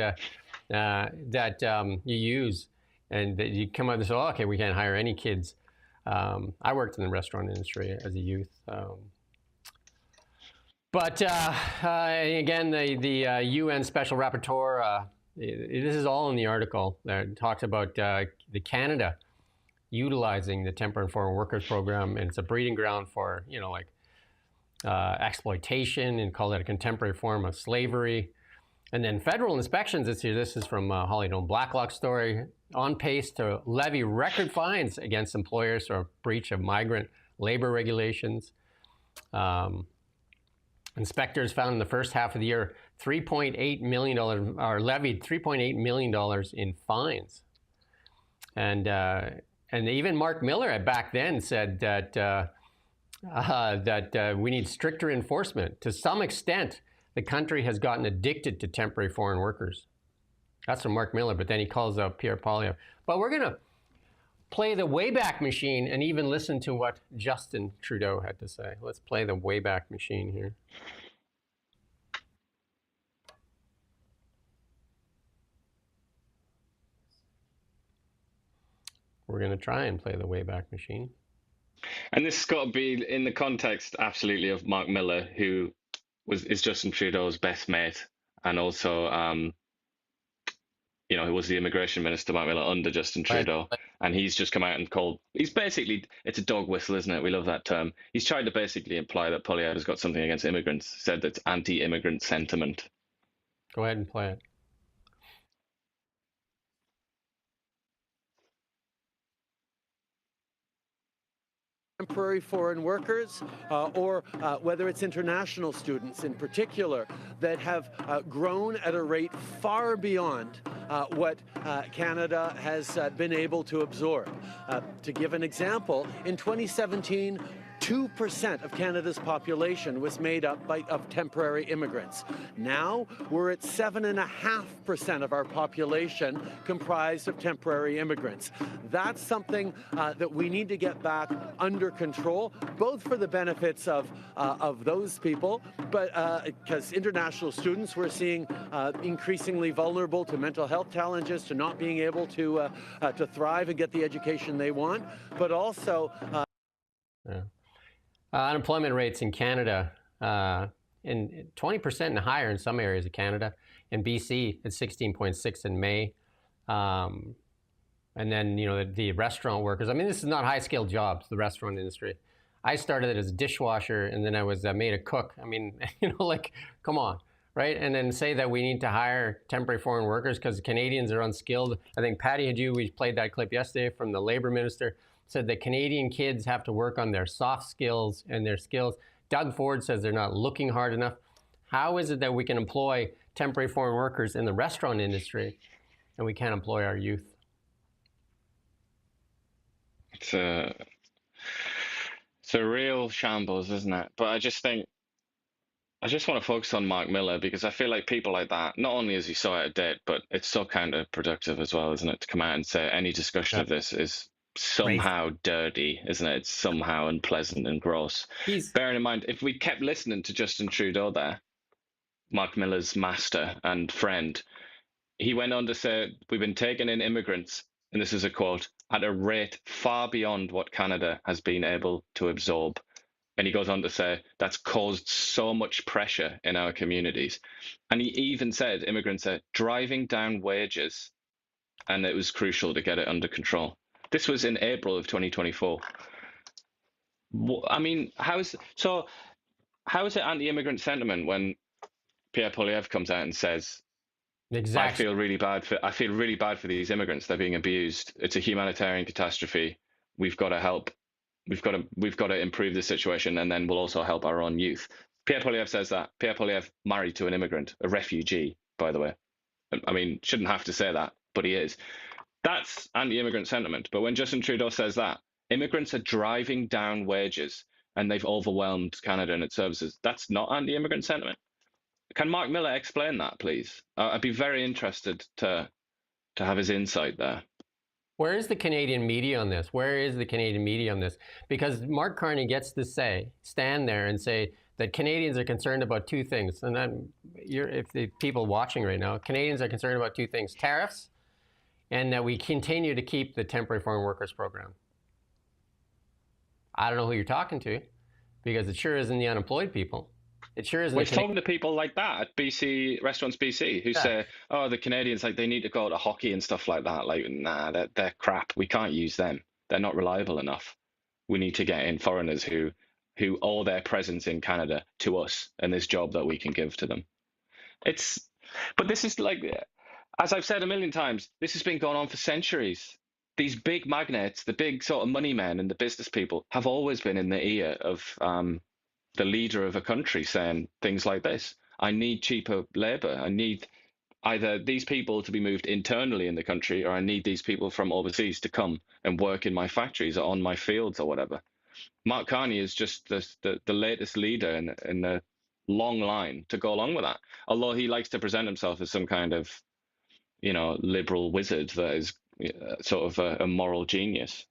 Speaker 1: you use, and that you come out and say, oh, okay, we can't hire any kids. I worked in the restaurant industry as a youth. But again, the UN Special Rapporteur, this is all in the article that talks about the Canada utilizing the Temporary Foreign Workers Program, and it's a breeding ground for, exploitation, and call it a contemporary form of slavery. And then federal inspections this year, this is from Holly Dome Blacklock story, on pace to levy record fines against employers for breach of migrant labor regulations. Inspectors found in the first half of the year $3.8 million, or levied $3.8 million in fines. And even Mark Miller back then said that we need stricter enforcement. To some extent, the country has gotten addicted to temporary foreign workers. That's from Mark Miller, but then he calls out Pierre Poilievre. But we're going to play the Wayback Machine and even listen to what Justin Trudeau had to say. Let's play the Wayback Machine here. We're going to try and play the Wayback Machine.
Speaker 4: And this has got to be in the context, absolutely, of Mark Miller, who is Justin Trudeau's best mate, and also, who was the immigration minister, Mark Miller, under Justin Trudeau. Right. And he's just come out and it's a dog whistle, isn't it? We love that term. He's tried to basically imply that Poilievre has got something against immigrants, said it's anti-immigrant sentiment.
Speaker 1: Go ahead and play it.
Speaker 9: Temporary foreign workers, or whether it's international students in particular, that have grown at a rate far beyond what Canada has been able to absorb. To give an example, in 2017, 2% of Canada's population was made up of temporary immigrants. Now we're at 7.5% of our population comprised of temporary immigrants. That's something that we need to get back under control, both for the benefits of those people, but because international students we're seeing increasingly vulnerable to mental health challenges, to not being able to thrive and get the education they want, but also
Speaker 1: unemployment rates in Canada, in 20% and higher in some areas of Canada. In BC, it's 16.6 in May. And then, you know, the restaurant workers. I mean, this is not high-skilled jobs, the restaurant industry. I started as a dishwasher, and then I was made a cook. I mean, you know, like, come on, right? And then say that we need to hire temporary foreign workers because Canadians are unskilled. I think Patty Hajdu, we played that clip yesterday from the Labour Minister, said that Canadian kids have to work on their soft skills and their skills. Doug Ford says they're not looking hard enough. How is it that we can employ temporary foreign workers in the restaurant industry and we can't employ our youth?
Speaker 4: It's a real shambles, isn't it? But I just want to focus on Mark Miller because I feel like people like that, not only is he so out of date, but it's so counterproductive as well, isn't it? To come out and say any discussion of this is somehow dirty, isn't it? It's somehow unpleasant and gross. Bearing in mind, if we kept listening to Justin Trudeau there, Mark Miller's master and friend, he went on to say, we've been taking in immigrants, and this is a quote, at a rate far beyond what Canada has been able to absorb. And he goes on to say, that's caused so much pressure in our communities. And he even said, immigrants are driving down wages, and it was crucial to get it under control. This was in April of 2024. I mean, how is it anti-immigrant sentiment when Pierre Poilievre comes out and says, exactly, I feel really bad for these immigrants. They're being abused. It's a humanitarian catastrophe. We've got to help. We've got to improve the situation, and then we'll also help our own youth. Pierre Poilievre says that. Pierre Poilievre married to an immigrant, a refugee, by the way. I mean, shouldn't have to say that, but he is. That's anti-immigrant sentiment. But when Justin Trudeau says that, immigrants are driving down wages and they've overwhelmed Canada and its services, that's not anti-immigrant sentiment. Can Mark Miller explain that, please? I'd be very interested to have his insight there.
Speaker 1: Where is the Canadian media on this? Where is the Canadian media on this? Because Mark Carney gets to stand there and say that Canadians are concerned about two things. And then if the people watching right now, Canadians are concerned about two things: tariffs, and that we continue to keep the temporary foreign workers program. I don't know who you're talking to, because it sure isn't the unemployed people. It sure isn't.
Speaker 4: We're talking to people like that at BC Restaurants BC who say, "Oh, the Canadians, like, they need to go to hockey and stuff like that. Like, nah, they're crap. We can't use them. They're not reliable enough. We need to get in foreigners who owe their presence in Canada to us and this job that we can give to them." But this is like, as I've said a million times, this has been going on for centuries. These big magnates, the big sort of money men and the business people, have always been in the ear of the leader of a country saying things like this. I need cheaper labor. I need either these people to be moved internally in the country, or I need these people from overseas to come and work in my factories or on my fields or whatever. Mark Carney is just the latest leader in the long line to go along with that. Although he likes to present himself as some kind of, liberal wizard that is sort of a moral genius.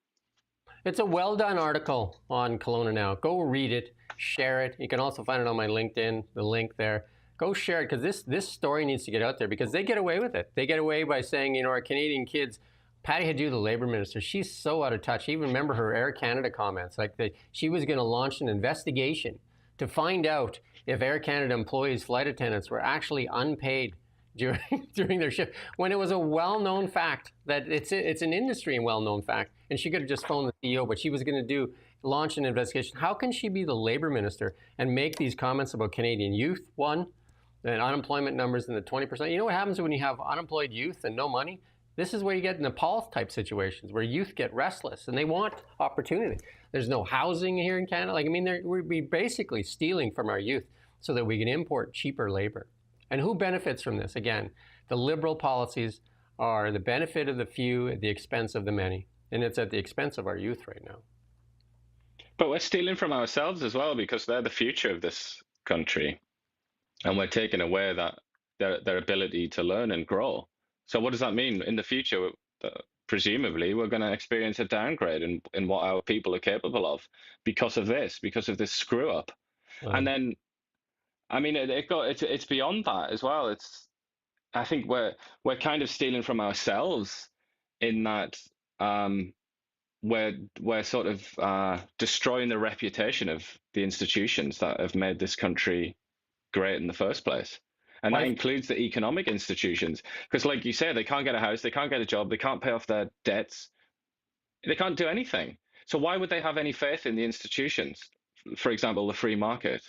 Speaker 1: It's a well-done article on Kelowna Now. Go read it, share it. You can also find it on my LinkedIn, the link there. Go share it, because this story needs to get out there, because they get away with it. They get away by saying, our Canadian kids, Patty Hajdu, the Labour Minister, she's so out of touch. Even remember her Air Canada comments, she was going to launch an investigation to find out if Air Canada employees, flight attendants, were actually unpaid during their shift, when it was a well-known fact that it's an industry and well-known fact. And she could have just phoned the CEO, but she was going to launch an investigation. How can she be the Labour Minister and make these comments about Canadian youth, one, and unemployment numbers in the 20%? You know what happens when you have unemployed youth and no money? This is where you get Nepal-type situations where youth get restless and they want opportunity. There's no housing here in Canada. We're basically stealing from our youth so that we can import cheaper labor. And who benefits from this? Again, the Liberal policies are the benefit of the few at the expense of the many. And it's at the expense of our youth right now.
Speaker 4: But we're stealing from ourselves as well because they're the future of this country, and we're taking away that their ability to learn and grow. So what does that mean in the future? Presumably, we're going to experience a downgrade in what our people are capable of because of this screw up. And then, I mean, it's beyond that as well. I think we're kind of stealing from ourselves in that we're sort of destroying the reputation of the institutions that have made this country great in the first place. And that includes the economic institutions. Because like you say, they can't get a house, they can't get a job, they can't pay off their debts, they can't do anything. So why would they have any faith in the institutions? For example, the free market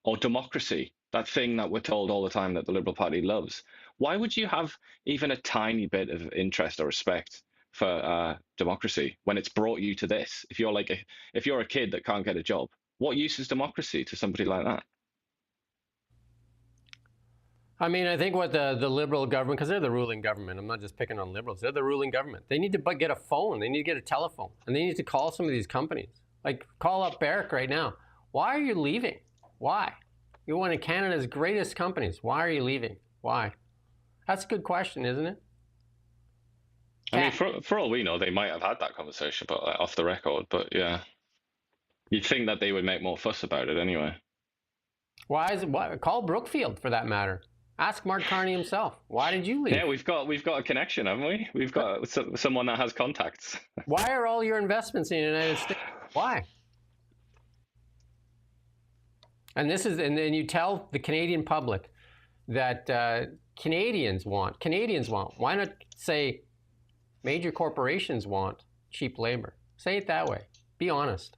Speaker 4: or democracy, that thing that we're told all the time that the Liberal Party loves. Why would you have even a tiny bit of interest or respect for democracy when it's brought you to this? If you're a kid that can't get a job, what use is democracy to somebody like that?
Speaker 1: I mean, I think what the Liberal government, because they're the ruling government, I'm not just picking on Liberals, they're the ruling government. They need to get a phone, they need to get a telephone, and they need to call some of these companies. Like, call up Barrick right now. Why are you leaving? Why? You're one of Canada's greatest companies. Why are you leaving? Why? That's a good question, isn't it?
Speaker 4: I mean, for all we know, they might have had that conversation, but off the record. But yeah, you'd think that they would make more fuss about it anyway.
Speaker 1: Why is it? Call Brookfield for that matter. Ask Mark Carney himself. Why did you leave?
Speaker 4: Yeah, we've got a connection, haven't we? We've got someone that has contacts.
Speaker 1: Why are all your investments in the United States? Why? And then you tell the Canadian public that Canadians want. Why not say major corporations want cheap labor? Say it that way. Be honest.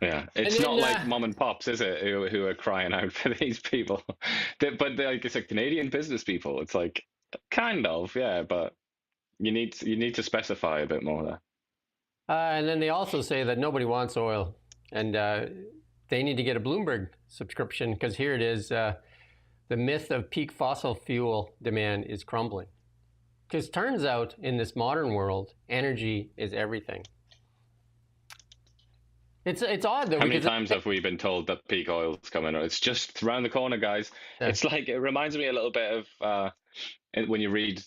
Speaker 4: Yeah, it's not like mom and pops, is it, who are crying out for these people? But like, it's a Canadian business people. It's like, kind of, yeah, but you need to specify a bit more there.
Speaker 1: And then they also say that nobody wants oil, and they need to get a Bloomberg subscription because here it is, the myth of peak fossil fuel demand is crumbling. Because turns out in this modern world, energy is everything. It's odd though.
Speaker 4: How many times have we been told that peak oil is coming? It's just around the corner, guys. Yeah. It's like, it reminds me a little bit of when you read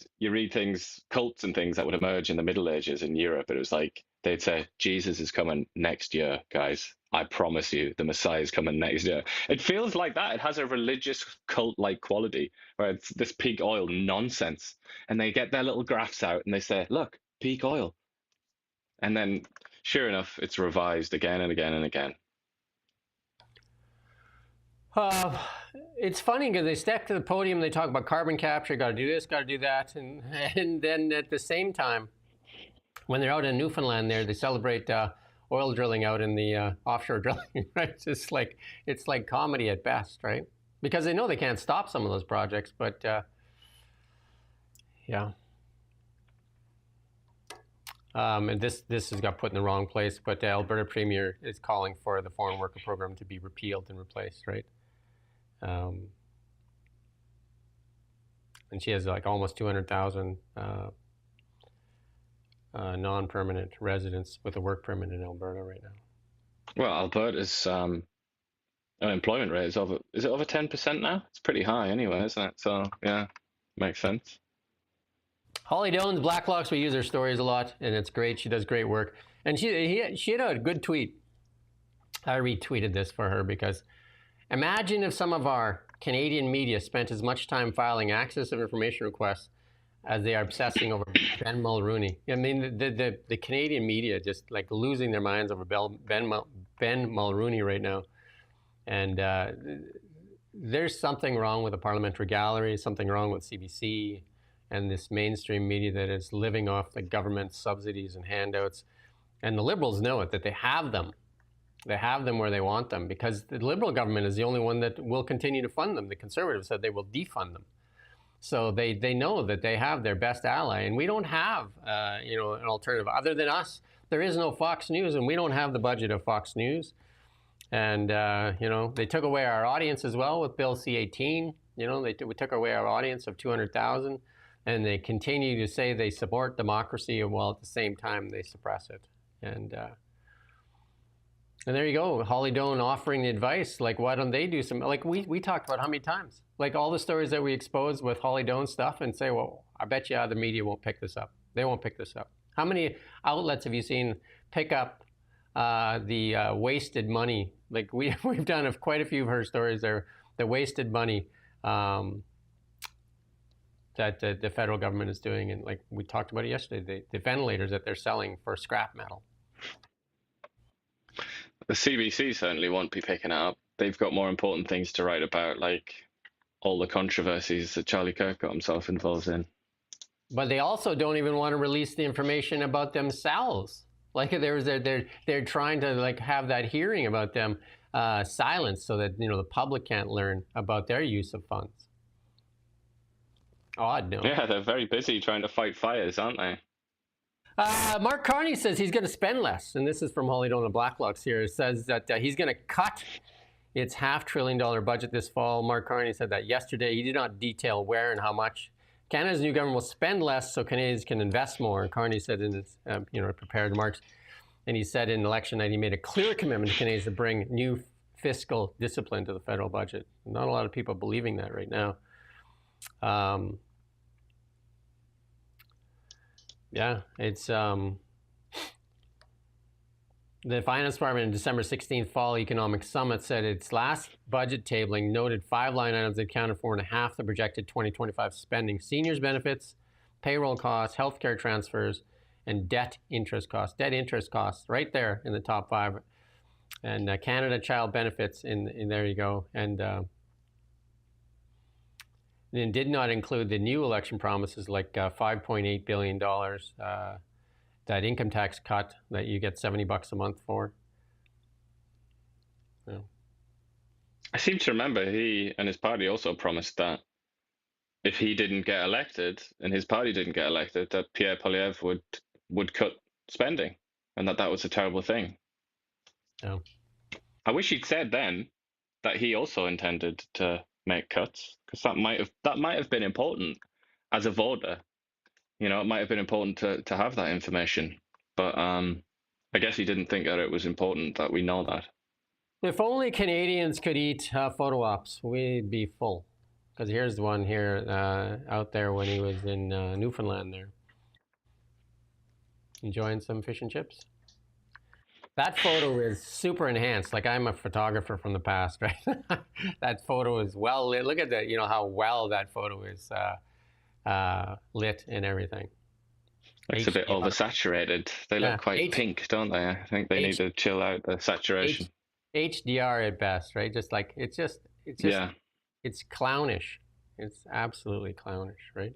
Speaker 4: things, cults and things that would emerge in the Middle Ages in Europe. It was like they'd say, Jesus is coming next year, guys. I promise you, the Messiah is coming next year. It feels like that. It has a religious cult-like quality where it's this peak oil nonsense. And they get their little graphs out and they say, look, peak oil. And then sure enough, it's revised again and again and again.
Speaker 1: It's funny because they step to the podium, they talk about carbon capture, got to do this, got to do that. And then at the same time, when they're out in Newfoundland there, they celebrate oil drilling out in the offshore drilling, right? It's like comedy at best, right? Because they know they can't stop some of those projects, but yeah. And this has got put in the wrong place, but the Alberta Premier is calling for the foreign worker program to be repealed and replaced, right? And she has like almost 200,000 non-permanent residents with a work permit in Alberta right now.
Speaker 4: Well, Alberta's unemployment rate is over 10% now? It's pretty high anyway, isn't it? So yeah, makes sense.
Speaker 1: Holly Doan's Blacklocks, we use her stories a lot, and it's great. She does great work. And she had a good tweet. I retweeted this for her because imagine if some of our Canadian media spent as much time filing access of information requests as they are obsessing over Ben Mulroney. I mean, the Canadian media just like losing their minds over Ben Mulroney right now. And there's something wrong with the parliamentary gallery, something wrong with CBC, and this mainstream media that is living off the government subsidies and handouts. And the Liberals know it, that they have them. They have them where they want them because the Liberal government is the only one that will continue to fund them. The Conservatives said they will defund them. So they know that they have their best ally. And we don't have an alternative other than us. There is no Fox News, and we don't have the budget of Fox News. And, they took away our audience as well with Bill C-18. We took away our audience of 200,000. And they continue to say they support democracy while at the same time they suppress it. And And there you go, Holly Doan offering the advice. Like, why don't they do some? Like we talked about how many times? Like all the stories that we expose with Holly Doan stuff, and say, well, I bet you the media won't pick this up. They won't pick this up. How many outlets have you seen pick up the wasted money? Like we've done quite a few of her stories. There, the wasted money that the federal government is doing, and like we talked about it yesterday, the ventilators that they're selling for scrap metal.
Speaker 4: The CBC certainly won't be picking it up. They've got more important things to write about, like all the controversies that Charlie Kirk got himself involved in.
Speaker 1: But they also don't even want to release the information about themselves. Like they're trying to like have that hearing about them silenced, so that the public can't learn about their use of funds. Odd, no?
Speaker 4: Yeah, they're very busy trying to fight fires, aren't they?
Speaker 1: Mark Carney says he's going to spend less, and this is from Holly Doan Blacklocks here. It says that he's going to cut its $500 billion budget this fall. Mark Carney said that yesterday. He did not detail where and how much. Canada's new government will spend less so Canadians can invest more. Carney said in his prepared remarks, and he said in election night he made a clear commitment to Canadians to bring new fiscal discipline to the federal budget. Not a lot of people believing that right now. Yeah, it's the Finance Department in December 16th Fall Economic Summit said its last budget tabling noted 5 line items that accounted for more than half the projected 2025 spending: seniors benefits, payroll costs, healthcare transfers, and debt interest costs. Debt interest costs right there in the top 5. And Canada Child Benefits, in there you go. And it did not include the new election promises like $5.8 billion, that income tax cut that you get $70 a month for. Yeah.
Speaker 4: I seem to remember he and his party also promised that if he didn't get elected and his party didn't get elected, that Pierre Poilievre would cut spending, and that was a terrible thing.
Speaker 1: Oh.
Speaker 4: I wish he'd said then that he also intended to make cuts, because that might have been important as a voter. It might have been important to have that information. But I guess he didn't think that it was important that we know that.
Speaker 1: If only Canadians could eat photo ops, we'd be full. Because here's one here out there when he was in Newfoundland there, enjoying some fish and chips. That photo is super enhanced. Like, I'm a photographer from the past, right? That photo is well lit. Look at that, how well that photo is lit and everything.
Speaker 4: It's a bit oversaturated. They look quite pink, don't they? I think they need to chill out the saturation.
Speaker 1: HDR at best, right? Just like it's clownish. It's absolutely clownish, right?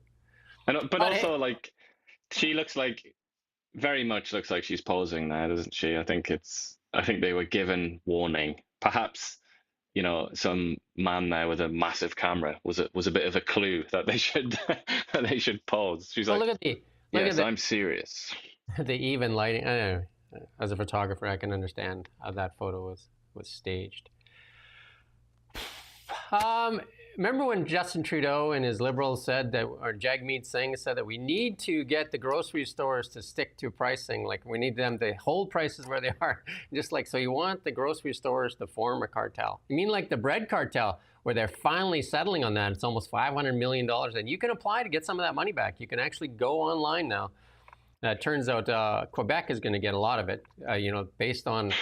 Speaker 4: But also, like, she very much looks like she's posing now, doesn't she? I think they were given warning. Perhaps, some man there with a massive camera was a bit of a clue that they should pose. She's like,
Speaker 1: look at
Speaker 4: I'm serious.
Speaker 1: The even lighting. I know. As a photographer, I can understand how that photo was staged. Remember when Justin Trudeau and his Liberals said that, or Jagmeet Singh said that we need to get the grocery stores to stick to pricing, like we need them to hold prices where they are. Just like, so you want the grocery stores to form a cartel. You mean like the bread cartel, where they're finally settling on that? It's almost $500 million, and you can apply to get some of that money back. You can actually go online now. It turns out Quebec is going to get a lot of it, based on,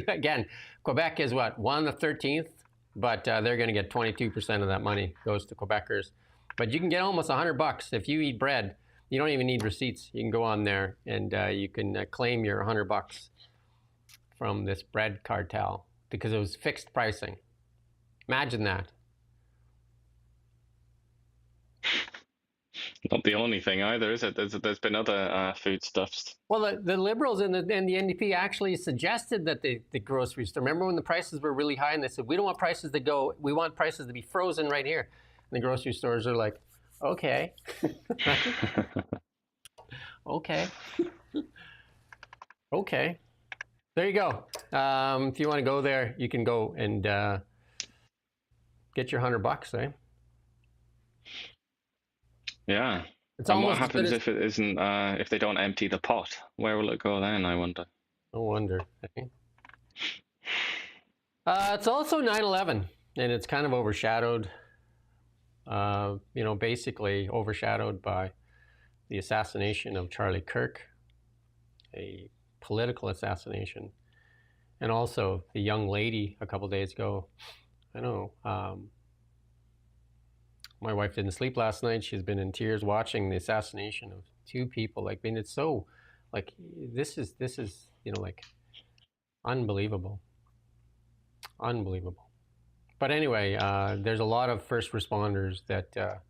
Speaker 1: again, Quebec is what, 1/13th? But they're going to get 22% of that money goes to Quebecers. But you can get almost $100 if you eat bread. You don't even need receipts. You can go on there and you can claim your $100 from this bread cartel because it was fixed pricing. Imagine that.
Speaker 4: Not the only thing either, is it? There's been other foodstuffs.
Speaker 1: Well, the Liberals and the NDP actually suggested that the grocery store, remember when the prices were really high and they said, we don't want prices to go, we want prices to be frozen right here. And the grocery stores are like, okay. Okay. Okay. There you go. If you want to go there, you can go and get your $100, eh?
Speaker 4: Yeah.
Speaker 1: And
Speaker 4: what happens if it isn't? If they don't empty the pot, where will it go then? I wonder.
Speaker 1: No wonder. Eh? It's also 9/11, and it's kind of overshadowed, basically overshadowed by the assassination of Charlie Kirk, a political assassination, and also the young lady a couple days ago. I know my wife didn't sleep last night. She's been in tears watching the assassination of two people. Like, I mean, it's so, like, this is like unbelievable. Unbelievable. But anyway, there's a lot of first responders that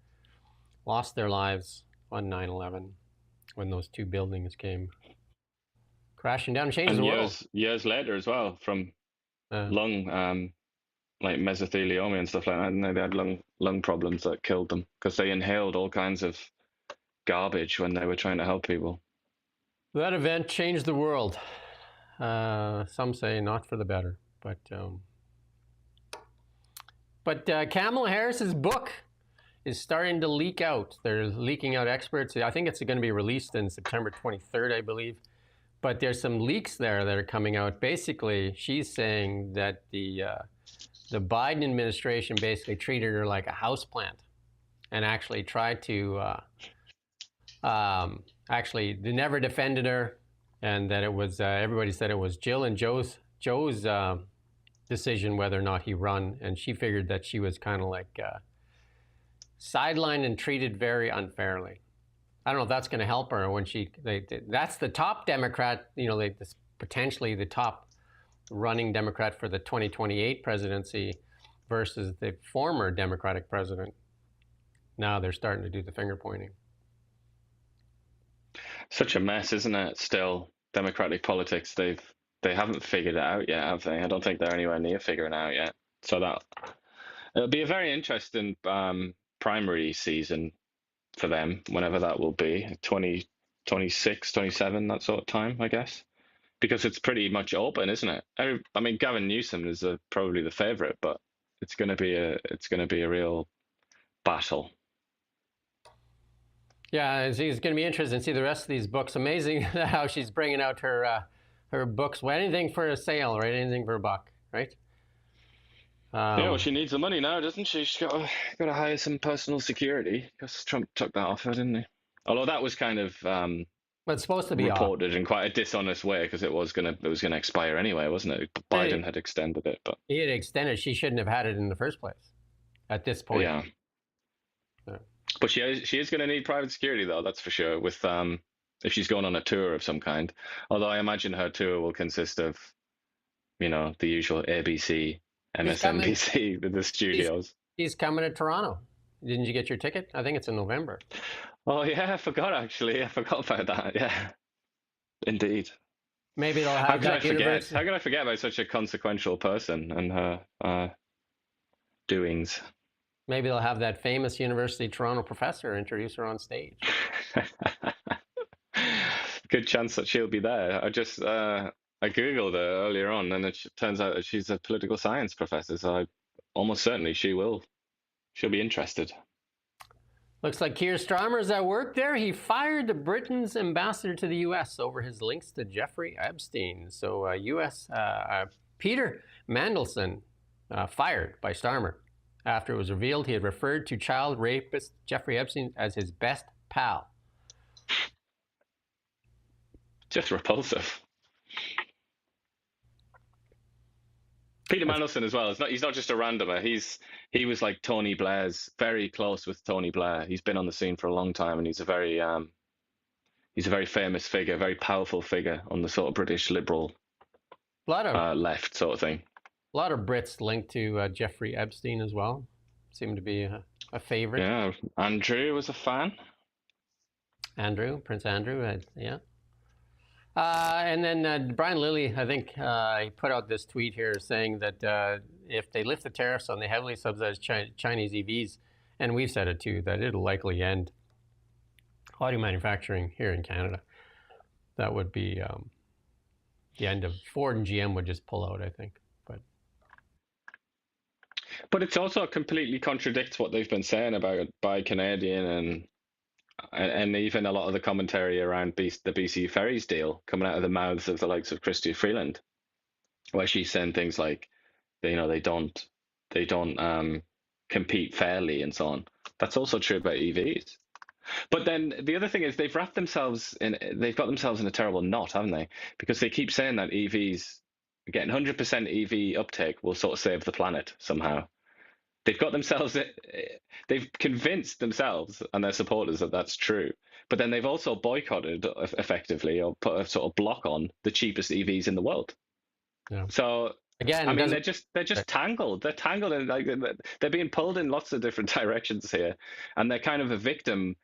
Speaker 1: lost their lives on 9/11 when those two buildings came crashing down and changed the world.
Speaker 4: Years later as well, from lung, like mesothelioma and stuff like that, and they had lung problems that killed them because they inhaled all kinds of garbage when they were trying to help people.
Speaker 1: That event changed the world. Some say not for the better, but Kamala Harris's book is starting to leak out. They're leaking out experts. I think it's going to be released in September 23rd, I believe. But there's some leaks there that are coming out. Basically, she's saying that the Biden administration basically treated her like a houseplant, and actually tried to actually they never defended her, and that it was everybody said it was Jill and Joe's decision whether or not he run, and she figured that she was kind of like sidelined and treated very unfairly. I don't know if that's going to help her when that's the top Democrat, potentially the top running Democrat for the 2028 presidency versus the former Democratic president. Now they're starting to do the finger pointing.
Speaker 4: Such a mess, isn't it? Still, Democratic politics, they haven't figured it out yet, have they? I don't think they're anywhere near figuring it out yet. So it'll be a very interesting primary season for them, whenever that will be, 2026, 27, that sort of time, I guess. Because it's pretty much open, isn't it? I mean, Gavin Newsom is probably the favorite, but it's going to be a real battle.
Speaker 1: Yeah, it's going to be interesting to see the rest of these books. Amazing how she's bringing out her books. Well, anything for a sale, right? Anything for a buck, right?
Speaker 4: Yeah, well, she needs the money now, doesn't she? She's got to hire some personal security because Trump took that off her, didn't he? Although that was kind of
Speaker 1: but it's supposed to be
Speaker 4: reported in quite a dishonest way because it was gonna expire anyway, wasn't it? Biden had extended it, but
Speaker 1: he had extended. She shouldn't have had it in the first place. At this point,
Speaker 4: yeah. But she is going to need private security, though. That's for sure. With if she's going on a tour of some kind. Although I imagine her tour will consist of, the usual ABC, MSNBC with the studios.
Speaker 1: He's coming to Toronto. Didn't you get your ticket? I think it's in November.
Speaker 4: Oh yeah, I forgot actually. I forgot about that. Yeah, indeed.
Speaker 1: Maybe they'll have
Speaker 4: How can I forget about such a consequential person and her doings?
Speaker 1: Maybe they'll have that famous University of Toronto professor introduce her on stage.
Speaker 4: Good chance that she'll be there. I Googled her earlier on, and it turns out that she's a political science professor, so almost certainly she'll be interested.
Speaker 1: Looks like Keir Starmer's at work there. He fired Britain's ambassador to the U.S. over his links to Jeffrey Epstein. So U.S. Peter Mandelson fired by Starmer after it was revealed he had referred to child rapist Jeffrey Epstein as his best pal.
Speaker 4: Just repulsive. Peter Mandelson as well. He's not just a randomer. He was like Tony Blair's, very close with Tony Blair. He's been on the scene for a long time, and he's a very famous figure, very powerful figure on the sort of British liberal left sort of thing.
Speaker 1: A lot of Brits linked to Jeffrey Epstein as well. Seemed to be a favorite.
Speaker 4: Yeah, Andrew was a fan.
Speaker 1: Prince Andrew, yeah. And then Brian Lilley, I think he put out this tweet here saying that if they lift the tariffs on the heavily subsidized Chinese EVs, and we've said it too, that it'll likely end auto manufacturing here in Canada. That would be the end of Ford and GM would just pull out, I think.
Speaker 4: But it also completely contradicts what they've been saying about Buy Canadian and even a lot of the commentary around the BC Ferries deal coming out of the mouths of the likes of Chrystia Freeland. where she's saying things like, they don't compete fairly and so on. That's also true about EVs. But then the other thing is they've got themselves in a terrible knot, haven't they? Because they keep saying that EVs, getting 100% EV uptake will sort of save the planet somehow. They've got themselves, they've convinced themselves and their supporters that that's true. But then they've also boycotted effectively, or put a sort of block on the cheapest EVs in the world.
Speaker 1: Yeah.
Speaker 4: So
Speaker 1: Again,
Speaker 4: I mean, they're just tangled. They're tangled, and like they're being pulled in lots of different directions here, and they're kind of a victim,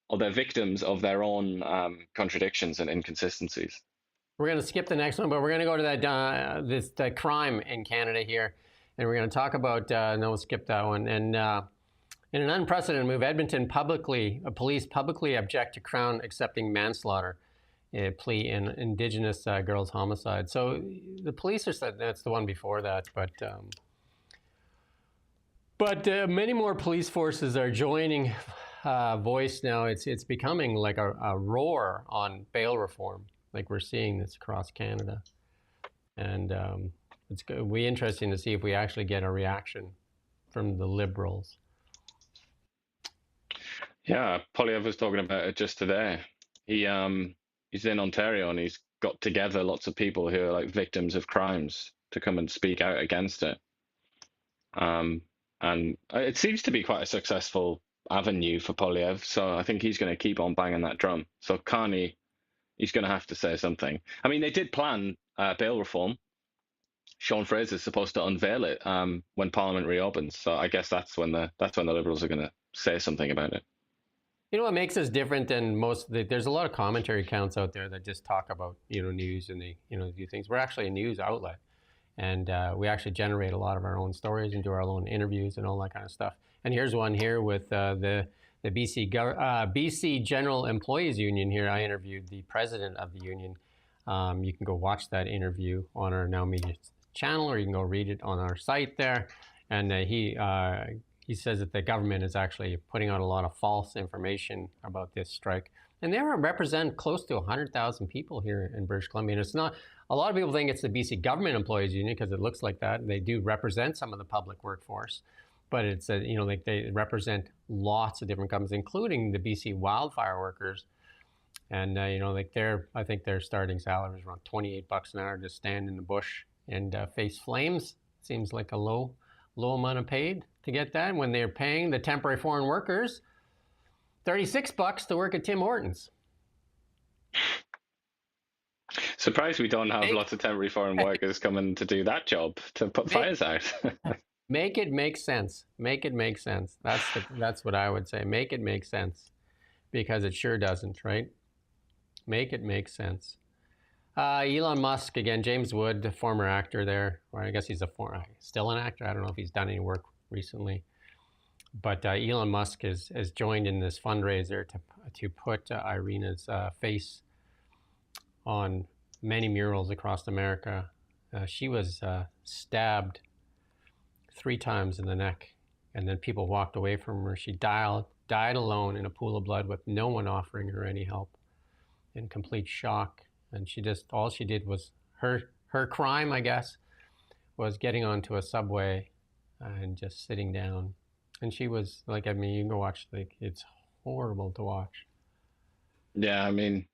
Speaker 4: or they're victims of their own contradictions and inconsistencies.
Speaker 1: we're going to skip the next one, but we're going to go to that this crime in Canada here, and we're going to talk about. No, we'll skip that one. And in an unprecedented move, police publicly object to Crown accepting manslaughter plea in Indigenous girls' homicide. So the police are said that's the one before that, but many more police forces are joining voice now. It's becoming like a roar on bail reform. Like we're seeing this across Canada, and it's going to be interesting to see if we actually get a reaction from the Liberals.
Speaker 4: Yeah, Polyev was talking about it just today. He's in Ontario and he's got together lots of people who are like victims of crimes to come and speak out against it. And it seems to be quite a successful avenue for Polyev, so I think he's going to keep on banging that drum. So Carney, he's going to have to say something. I mean, they did plan bail reform. Sean Fraser's supposed to unveil it when Parliament reopens. So I guess that's when the Liberals are going to say something about it.
Speaker 1: You know what makes us different than most? There's a lot of commentary accounts out there that just talk about news and they do things. We're actually a news outlet, and we actually generate a lot of our own stories and do our own interviews and all that kind of stuff. And here's one here with the BC General Employees Union. Here, I interviewed the president of the union. You can go watch that interview on our Now Media channel, or you can go read it on our site there. And he says that the government is actually putting out a lot of false information about this strike. And they represent close to 100,000 people here in British Columbia. And it's not, a lot of people think it's the BC Government Employees Union because it looks like that. And they do represent some of the public workforce. But it's, like they represent lots of different companies, including the BC wildfire workers. And, I think their starting salary is around $28 an hour to stand in the bush and face flames. Seems like a low amount of paid to get that, when they're paying the temporary foreign workers $36 to work at Tim Hortons.
Speaker 4: Surprised we don't have lots of temporary foreign workers coming to do that job, to put fires out.
Speaker 1: Make it make sense. Make it make sense. That's what I would say. Make it make sense, because it sure doesn't, right? Make it make sense. Elon Musk, again, James Wood, the former actor there, or I guess he's still an actor. I don't know if he's done any work recently. But Elon Musk has joined in this fundraiser to put Irina's face on many murals across America. She was stabbed 3 times in the neck, and then people walked away from her. She died alone in a pool of blood with no one offering her any help, in complete shock. And all she did was, her crime, I guess, was getting onto a subway and just sitting down. And she was like, I mean, you can go watch, it's horrible to watch.
Speaker 4: Yeah, I mean,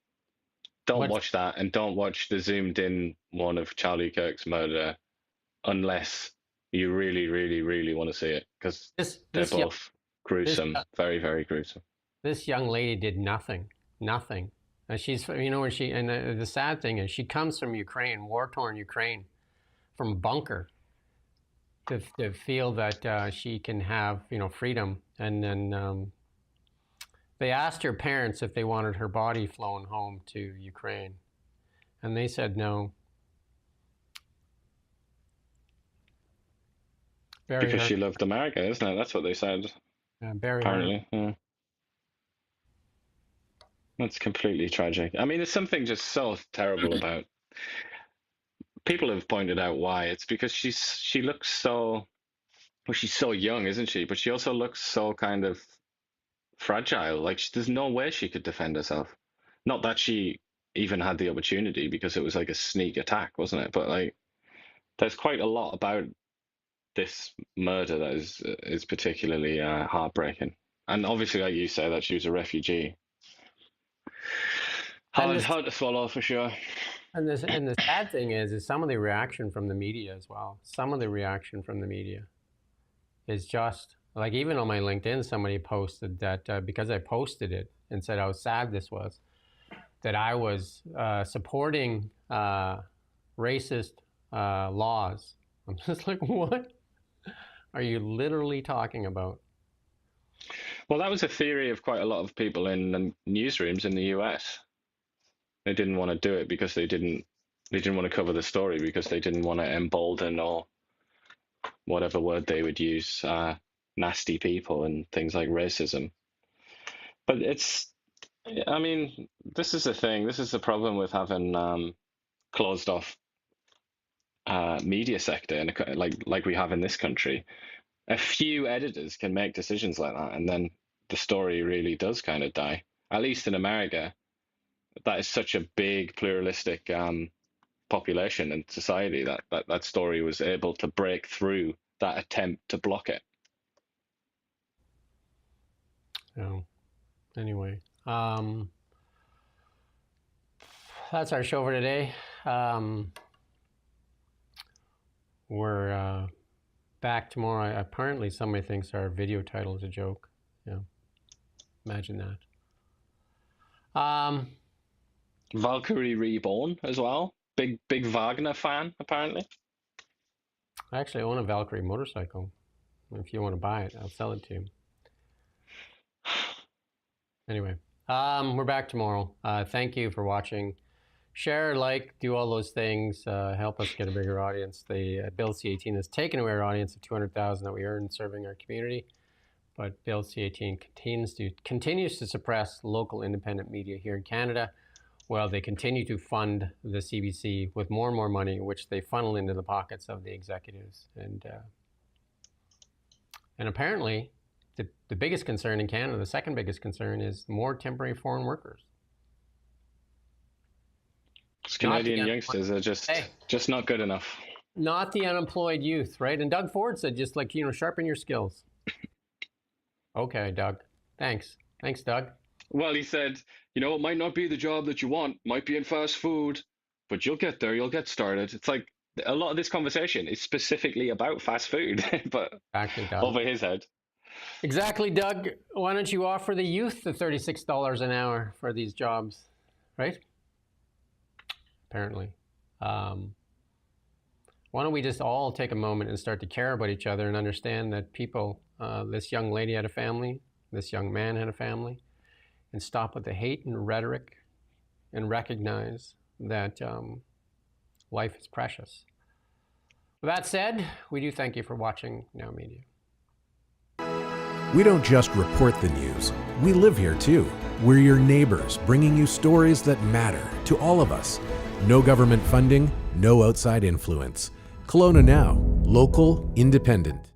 Speaker 4: don't watch that, and don't watch the zoomed in one of Charlie Kirk's murder unless you really, really, really want to see it, because they're both gruesome, very, very gruesome. This
Speaker 1: young lady did nothing. And she's, the sad thing is she comes from Ukraine, war-torn Ukraine, from a bunker, to feel that she can have, freedom. And then they asked her parents if they wanted her body flown home to Ukraine, and they said no.
Speaker 4: Because she loved America, isn't it? That's what they said. Apparently, yeah. That's completely tragic. I mean, there's something just so terrible about. People have pointed out why. It's because she looks so, well, she's so young, isn't she? But she also looks so kind of fragile. Like, there's no way she could defend herself. Not that she even had the opportunity, because it was like a sneak attack, wasn't it? But like, there's quite a lot about this murder that is particularly heartbreaking. And obviously, like you say, that she was a refugee. Hard to swallow for sure.
Speaker 1: And the sad thing is some of the reaction from the media as well. Some of the reaction from the media is just like, even on my LinkedIn, somebody posted that because I posted it and said how sad this was, that I was supporting racist laws. I'm just like, what are you literally talking about?
Speaker 4: Well, that was a theory of quite a lot of people in the newsrooms in the US. They didn't want to do it because they didn't want to cover the story, because they didn't want to embolden, or whatever word they would use, nasty people and things like racism. But I mean, this is the thing. This is the problem with having closed off media sector, and like we have in this country. A few editors can make decisions like that, and then the story really does kind of die. At least in America, that is such a big pluralistic population and society that story was able to break through that attempt to block it.
Speaker 1: Oh, anyway, that's our show for today. We're back tomorrow. Apparently, somebody thinks our video title is a joke. Yeah, imagine that.
Speaker 4: Valkyrie Reborn as well. Big Wagner fan, apparently.
Speaker 1: I actually own a Valkyrie motorcycle. If you want to buy it, I'll sell it to you. Anyway, we're back tomorrow. Thank you for watching. Share, like, do all those things. Help us get a bigger audience. The Bill C-18 has taken away our audience of 200,000 that we earned serving our community. But Bill C-18 continues to suppress local independent media here in Canada, while they continue to fund the CBC with more and more money, which they funnel into the pockets of the executives. And apparently, the biggest concern in Canada, the second biggest concern, is more temporary foreign workers.
Speaker 4: Canadian youngsters are just not good enough.
Speaker 1: Not the unemployed youth, right? And Doug Ford said, just like, sharpen your skills. Okay, Doug. Thanks, Doug.
Speaker 4: Well, he said, it might not be the job that you want, might be in fast food, but you'll get there, you'll get started. It's like a lot of this conversation is specifically about fast food, but
Speaker 1: exactly, Doug.
Speaker 4: Over his head.
Speaker 1: Exactly, Doug. Why don't you offer the youth the $36 an hour for these jobs, right? Apparently. Why don't we just all take a moment and start to care about each other and understand that people, this young lady had a family, this young man had a family, and stop with the hate and rhetoric and recognize that life is precious. With that said, we do thank you for watching Now Media.
Speaker 10: We don't just report the news. We live here too. We're your neighbors, bringing you stories that matter to all of us. No government funding, no outside influence. Kelowna Now, local, independent.